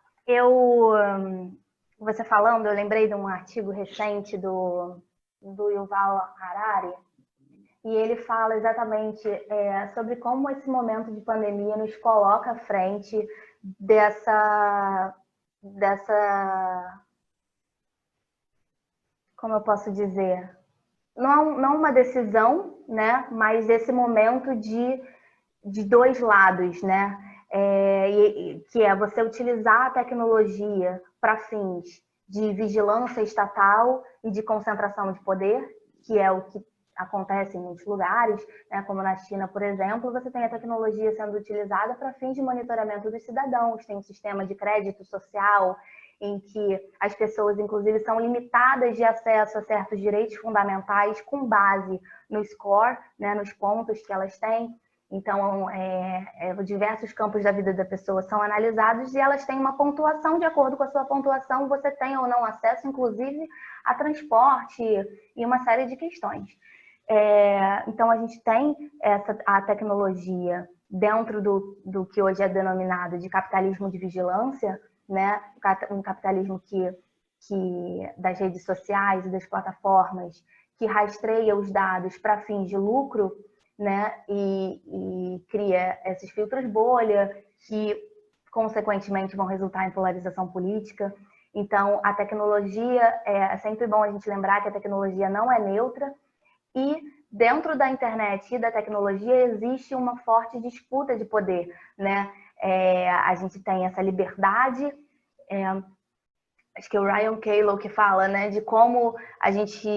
Você falando, eu lembrei de um artigo recente do Yuval Harari, e ele fala exatamente sobre como esse momento de pandemia nos coloca à frente dessa como eu posso dizer? Não uma decisão, né? Mas desse momento de dois lados, né? Que é você utilizar a tecnologia para fins de vigilância estatal e de concentração de poder, que é o que acontece em muitos lugares, né? Como na China, por exemplo, você tem a tecnologia sendo utilizada para fins de monitoramento dos cidadãos, tem um sistema de crédito social em que as pessoas, inclusive, são limitadas de acesso a certos direitos fundamentais com base no score, né? Nos pontos que elas têm. Então, diversos campos da vida da pessoa são analisados e elas têm uma pontuação. De acordo com a sua pontuação, você tem ou não acesso, inclusive, a transporte e uma série de questões. Então, a gente tem a tecnologia dentro do que hoje é denominado de capitalismo de vigilância, né? Um capitalismo que das redes sociais e das plataformas que rastreia os dados para fins de lucro, né? E cria esses filtros bolha que, consequentemente, vão resultar em polarização política. Então, a tecnologia, é sempre bom a gente lembrar que a tecnologia não é neutra e dentro da internet e da tecnologia existe uma forte disputa de poder, né? A gente tem essa liberdade, acho que é o Ryan Calo que fala, né, de como a gente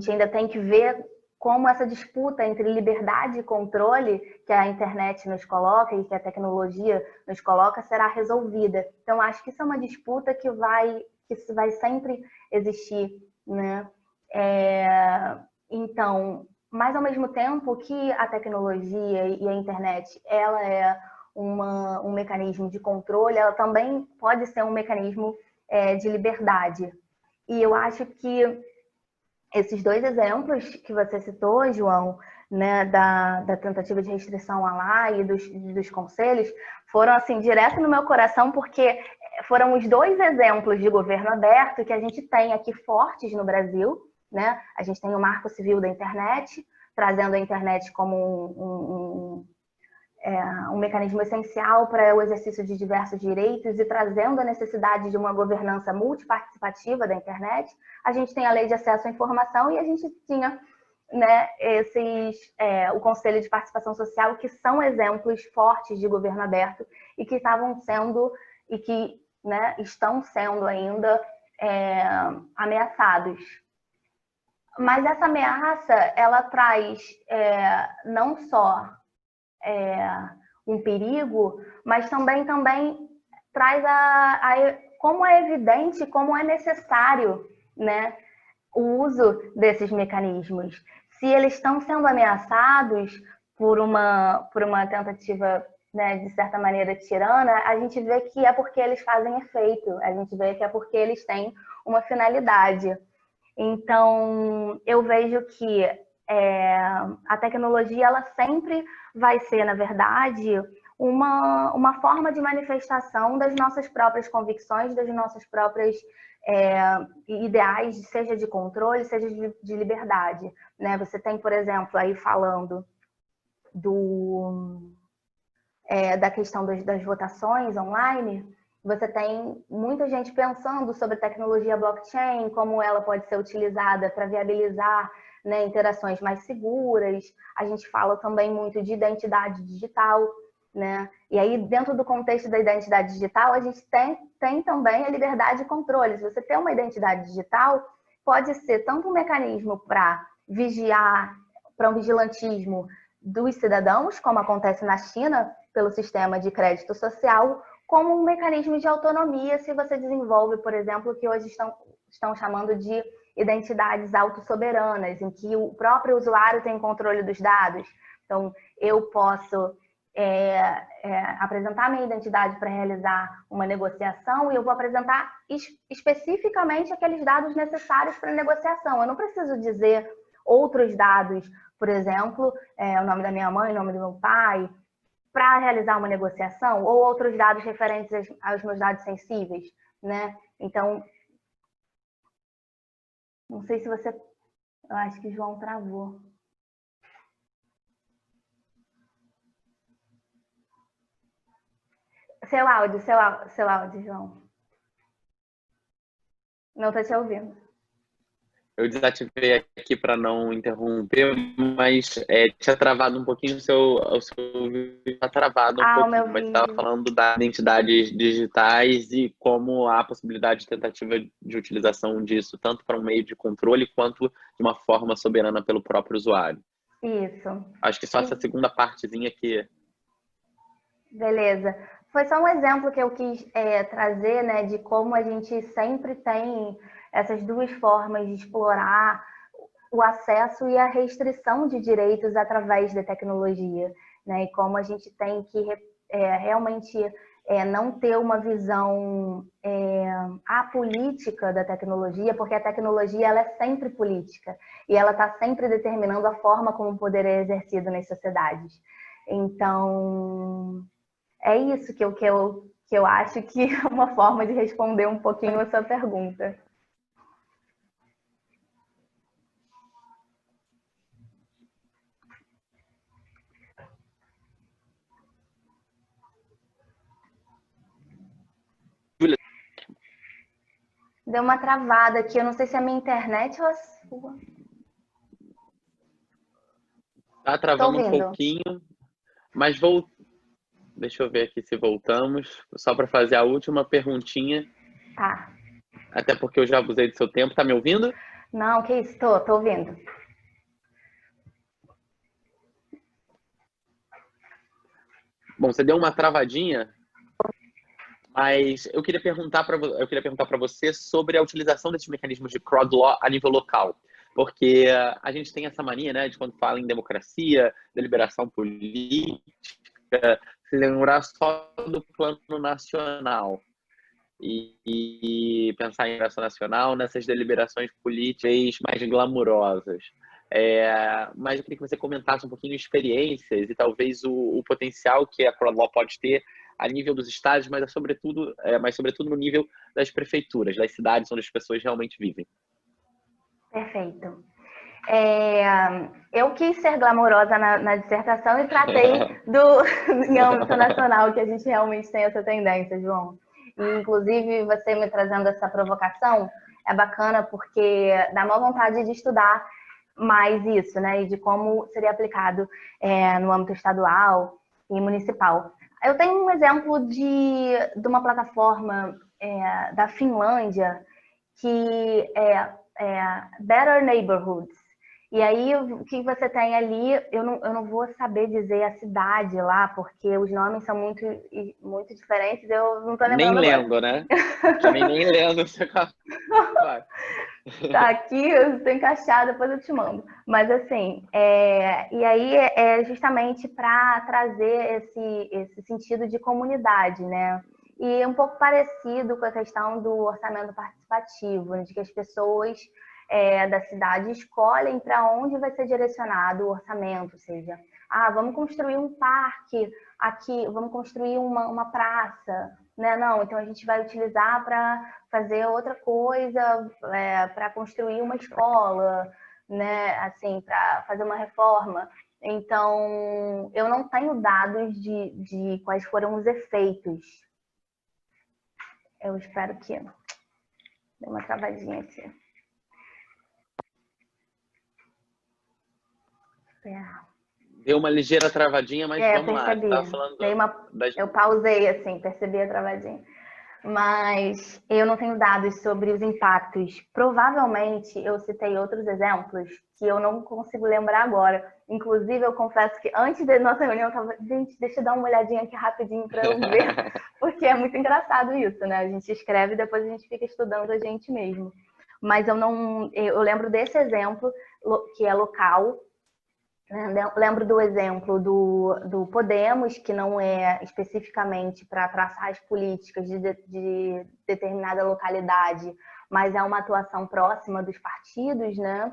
ainda tem que ver como essa disputa entre liberdade e controle que a internet nos coloca e que a tecnologia nos coloca será resolvida. Então, acho que isso é uma disputa que vai sempre existir, né? Então, mas ao mesmo tempo que a tecnologia e a internet, ela é um mecanismo de controle, ela também pode ser um mecanismo de liberdade. E eu acho que esses dois exemplos que você citou, João, né, da tentativa de restrição à lá e dos conselhos, foram assim direto no meu coração, porque foram os dois exemplos de governo aberto que a gente tem aqui fortes no Brasil, né? A gente tem o Marco Civil da Internet, trazendo a internet como um mecanismo essencial para o exercício de diversos direitos e trazendo a necessidade de uma governança multiparticipativa da internet. A gente tem a Lei de Acesso à Informação e a gente tinha, né, o Conselho de Participação Social, que são exemplos fortes de governo aberto e que estavam sendo e que, né, estão sendo ainda ameaçados. Mas essa ameaça, ela traz não só um perigo, mas também traz como é evidente, como é necessário, né, o uso desses mecanismos. Se eles estão sendo ameaçados por uma tentativa, né, de certa maneira tirana, a gente vê que é porque eles fazem efeito, a gente vê que é porque eles têm uma finalidade. Então, eu vejo que a tecnologia, ela sempre vai ser, na verdade, uma forma de manifestação das nossas próprias convicções, das nossas próprias ideais, seja de controle, seja de liberdade, né? Você tem, por exemplo, aí falando da questão das votações online, você tem muita gente pensando sobre tecnologia blockchain, como ela pode ser utilizada para viabilizar, né, interações mais seguras. A gente fala também muito de identidade digital, né? E aí, dentro do contexto da identidade digital, a gente tem também a liberdade de controle. Se você tem uma identidade digital, pode ser tanto um mecanismo para vigiar, para um vigilantismo dos cidadãos, como acontece na China, pelo sistema de crédito social, como um mecanismo de autonomia se você desenvolve, por exemplo, o que hoje estão chamando de identidades autossoberanas, em que o próprio usuário tem controle dos dados. Então, eu posso apresentar minha identidade para realizar uma negociação e eu vou apresentar especificamente aqueles dados necessários para a negociação. Eu não preciso dizer outros dados, por exemplo, o nome da minha mãe, o nome do meu pai, para realizar uma negociação, ou outros dados referentes aos meus dados sensíveis, né? Então, não sei se você... Eu acho que o João travou. Seu áudio, João. Não estou te ouvindo. Eu desativei aqui para não interromper, mas tinha travado um pouquinho o seu vídeo, está travado um pouquinho, mas estava falando das identidades digitais e como há a possibilidade de tentativa de utilização disso, tanto para um meio de controle quanto de uma forma soberana pelo próprio usuário. Isso. Acho que só essa segunda partezinha aqui. Beleza. Foi só um exemplo que eu quis trazer, né, de como a gente sempre tem essas duas formas de explorar o acesso e a restrição de direitos através da tecnologia, né? E como a gente tem que realmente não ter uma visão apolítica da tecnologia, porque a tecnologia ela é sempre política e ela está sempre determinando a forma como o poder é exercido nas sociedades. Então, é isso que eu acho que é uma forma de responder um pouquinho a sua pergunta. Deu uma travada aqui, eu não sei se é a minha internet ou a sua. Tá travando um pouquinho, mas deixa eu ver aqui se voltamos, só para fazer a última perguntinha. Tá. Até porque eu já abusei do seu tempo. Tá me ouvindo? Não, que isso, tô ouvindo. Bom, você deu uma travadinha, mas eu queria perguntar para você sobre a utilização desses mecanismos de crowd law a nível local. Porque a gente tem essa mania, né, de quando fala em democracia, deliberação política, se lembrar só do plano nacional e pensar em deliberação nacional nessas deliberações políticas mais glamurosas. Mas eu queria que você comentasse um pouquinho experiências e talvez o potencial que a crowd law pode ter a nível dos estados, mas sobretudo no nível das prefeituras, das cidades onde as pessoas realmente vivem. Perfeito. Eu quis ser glamourosa na dissertação e tratei em âmbito nacional, que a gente realmente tem essa tendência, João. E, inclusive, você me trazendo essa provocação é bacana porque dá uma vontade de estudar mais isso, né? E de como seria aplicado no âmbito estadual e municipal. Eu tenho um exemplo de uma plataforma da Finlândia que é Better Neighborhoods. E aí, o que você tem ali, eu não vou saber dizer a cidade lá, porque os nomes são muito, muito diferentes, eu não tô lembrando nem agora. Lendo, né? Também nem lendo você vai. Tá aqui, eu estou encaixada, depois eu te mando. Mas assim, e aí é justamente para trazer esse sentido de comunidade, né? E é um pouco parecido com a questão do orçamento participativo, né? De que as pessoas da cidade escolhem para onde vai ser direcionado o orçamento, ou seja, vamos construir um parque aqui, vamos construir uma praça, né? Não, então a gente vai utilizar para fazer outra coisa, para construir uma escola, né? Assim, para fazer uma reforma. Então, eu não tenho dados de quais foram os efeitos. Eu espero que... Deu uma travadinha aqui. Deu uma ligeira travadinha, mas vamos percebi. lá. Tá falando Eu pausei, assim, percebi a travadinha. Mas eu não tenho dados sobre os impactos. Provavelmente eu citei outros exemplos que eu não consigo lembrar agora. Inclusive, eu confesso que antes da nossa reunião eu tava, gente, deixa eu dar uma olhadinha aqui rapidinho para eu ver, porque é muito engraçado isso, né? A gente escreve e depois a gente fica estudando a gente mesmo. Mas eu lembro desse exemplo que é local. Lembro do exemplo do Podemos, que não é especificamente para traçar as políticas de determinada localidade, mas é uma atuação próxima dos partidos, né?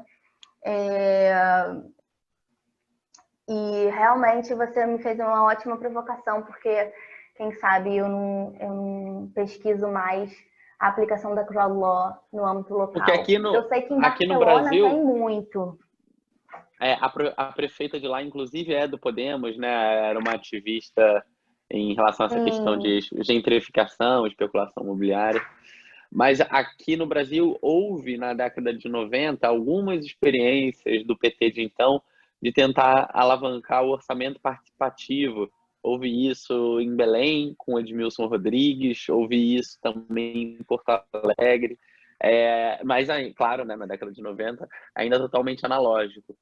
E realmente você me fez uma ótima provocação, porque, quem sabe, eu não pesquiso mais a aplicação da crowd law no âmbito local. Porque eu sei que em aqui no Barcelona Brasil, tem muito. A prefeita de lá, inclusive, é do Podemos, né? Era uma ativista em relação a essa questão de gentrificação, especulação imobiliária. Mas aqui no Brasil houve, na década de 90, algumas experiências do PT de então de tentar alavancar o orçamento participativo. Houve isso em Belém, com Edmilson Rodrigues, houve isso também em Porto Alegre. Mas, claro, né, na década de 90, ainda totalmente analógico.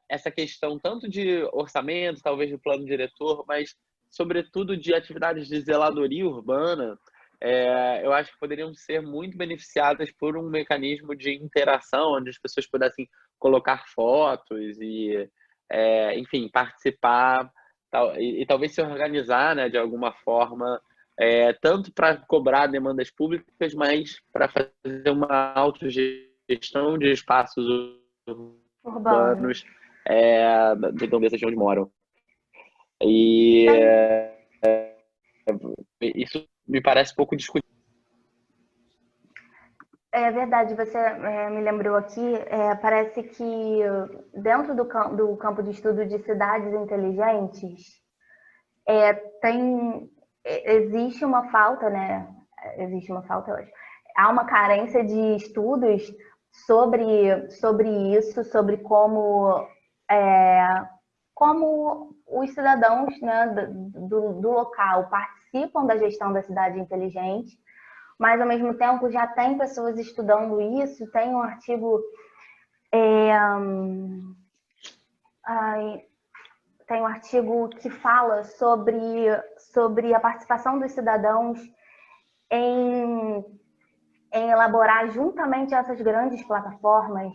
Essa questão tanto de orçamento, talvez de plano diretor, mas sobretudo de atividades de zeladoria urbana, eu acho que poderiam ser muito beneficiadas por um mecanismo de interação, onde as pessoas pudessem colocar fotos e, enfim, participar e talvez se organizar, né, de alguma forma, tanto para cobrar demandas públicas, mas para fazer uma autogestão de espaços urbanos de onde região onde moram. E isso me parece pouco discutido. É verdade, você me lembrou aqui, parece que dentro do campo de estudo de cidades inteligentes, existe uma falta, né? Existe uma falta, eu acho. Há uma carência de estudos sobre isso, sobre como os cidadãos, né, do local participam da gestão da cidade inteligente, mas ao mesmo tempo já tem pessoas estudando isso. Tem um artigo tem um artigo que fala sobre a participação dos cidadãos em elaborar juntamente essas grandes plataformas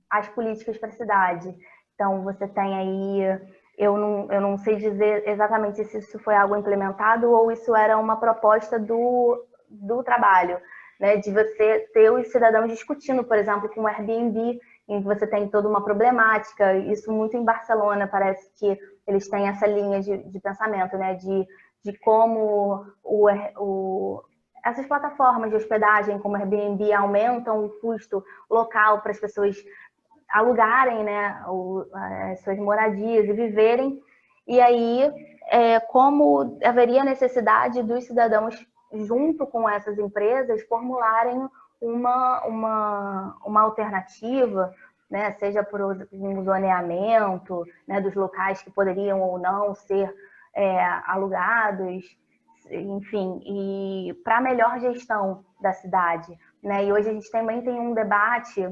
as políticas para a cidade. Então, você tem aí, eu não sei dizer exatamente se isso foi algo implementado ou isso era uma proposta do trabalho, né? De você ter os cidadãos discutindo, por exemplo, com o Airbnb, em que você tem toda uma problemática. Isso muito em Barcelona, parece que eles têm essa linha de pensamento, né? De como essas plataformas de hospedagem, como Airbnb, aumentam o custo local para as pessoas alugarem, né, as suas moradias e viverem. E aí, como haveria necessidade dos cidadãos, junto com essas empresas, formularem uma alternativa, né, seja por um zoneamento, né, dos locais que poderiam ou não ser alugados, enfim, e para melhor gestão da cidade, né? E hoje a gente também tem um debate,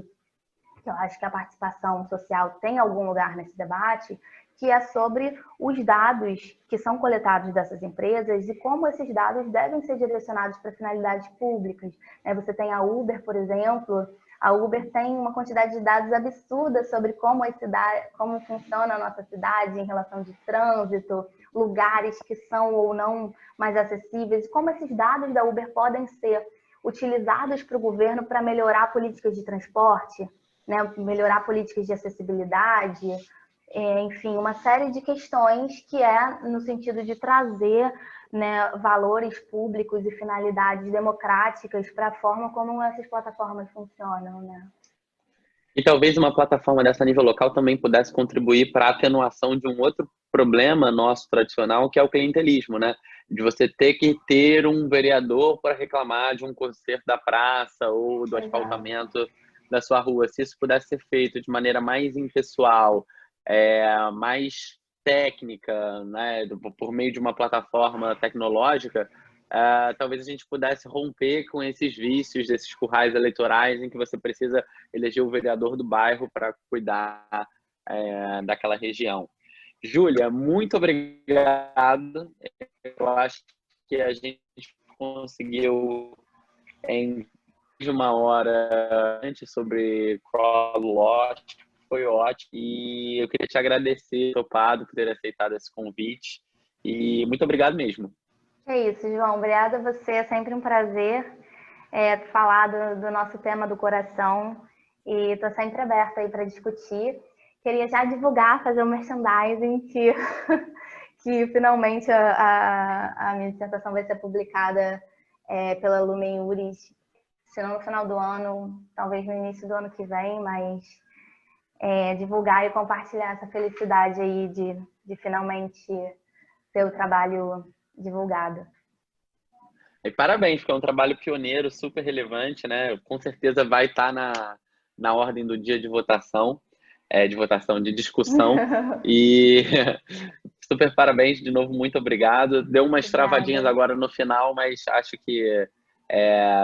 que eu acho que a participação social tem algum lugar nesse debate, que é sobre os dados que são coletados dessas empresas e como esses dados devem ser direcionados para finalidades públicas. Você tem a Uber, por exemplo. A Uber tem uma quantidade de dados absurda sobre como funciona a nossa cidade em relação de trânsito, lugares que são ou não mais acessíveis, e como esses dados da Uber podem ser utilizados para o governo para melhorar políticas de transporte, né, melhorar políticas de acessibilidade, enfim, uma série de questões que no sentido de trazer, né, valores públicos e finalidades democráticas para a forma como essas plataformas funcionam, né? E talvez uma plataforma dessa a nível local também pudesse contribuir para a atenuação de um outro problema nosso tradicional, que é o clientelismo, né? De você ter que ter um vereador para reclamar de um conserto da praça ou do asfaltamento da sua rua. Se isso pudesse ser feito de maneira mais impessoal, mais técnica, né? Por meio de uma plataforma tecnológica, talvez a gente pudesse romper com esses vícios, desses currais eleitorais em que você precisa eleger o vereador do bairro para cuidar daquela região. Júlia, muito obrigado. Eu acho que a gente conseguiu em uma hora antes sobre CrowdLaw, foi ótimo. E eu queria te agradecer, topado, por ter aceitado esse convite. E muito obrigado mesmo. É isso, João. Obrigada a você. É sempre um prazer falar do nosso tema do coração. E estou sempre aberta aí para discutir. Queria já divulgar, fazer um merchandising que finalmente a minha dissertação vai ser publicada pela Lumen Uris, se não no final do ano, talvez no início do ano que vem, mas divulgar e compartilhar essa felicidade aí de finalmente ter o trabalho divulgado. E parabéns, porque é um trabalho pioneiro, super relevante, né? Com certeza vai estar na ordem do dia de votação, de discussão. E super parabéns, de novo, muito obrado. Deu umas travadinhas agora no final, mas acho que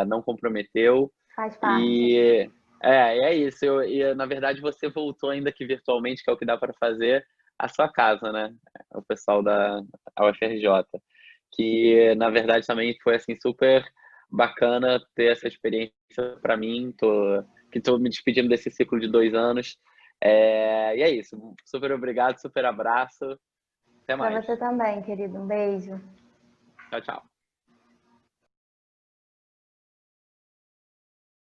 não comprometeu. Faz parte. E é isso. Na verdade, você voltou ainda que virtualmente, que é o que dá para fazer, à sua casa, né? O pessoal da UFRJ. Que, na verdade, também foi assim, super bacana ter essa experiência para mim. Tô me despedindo desse ciclo de 2 anos. E é isso. Super obrigado, super abraço. Até mais. Para você também, querido. Um beijo. Tchau, tchau.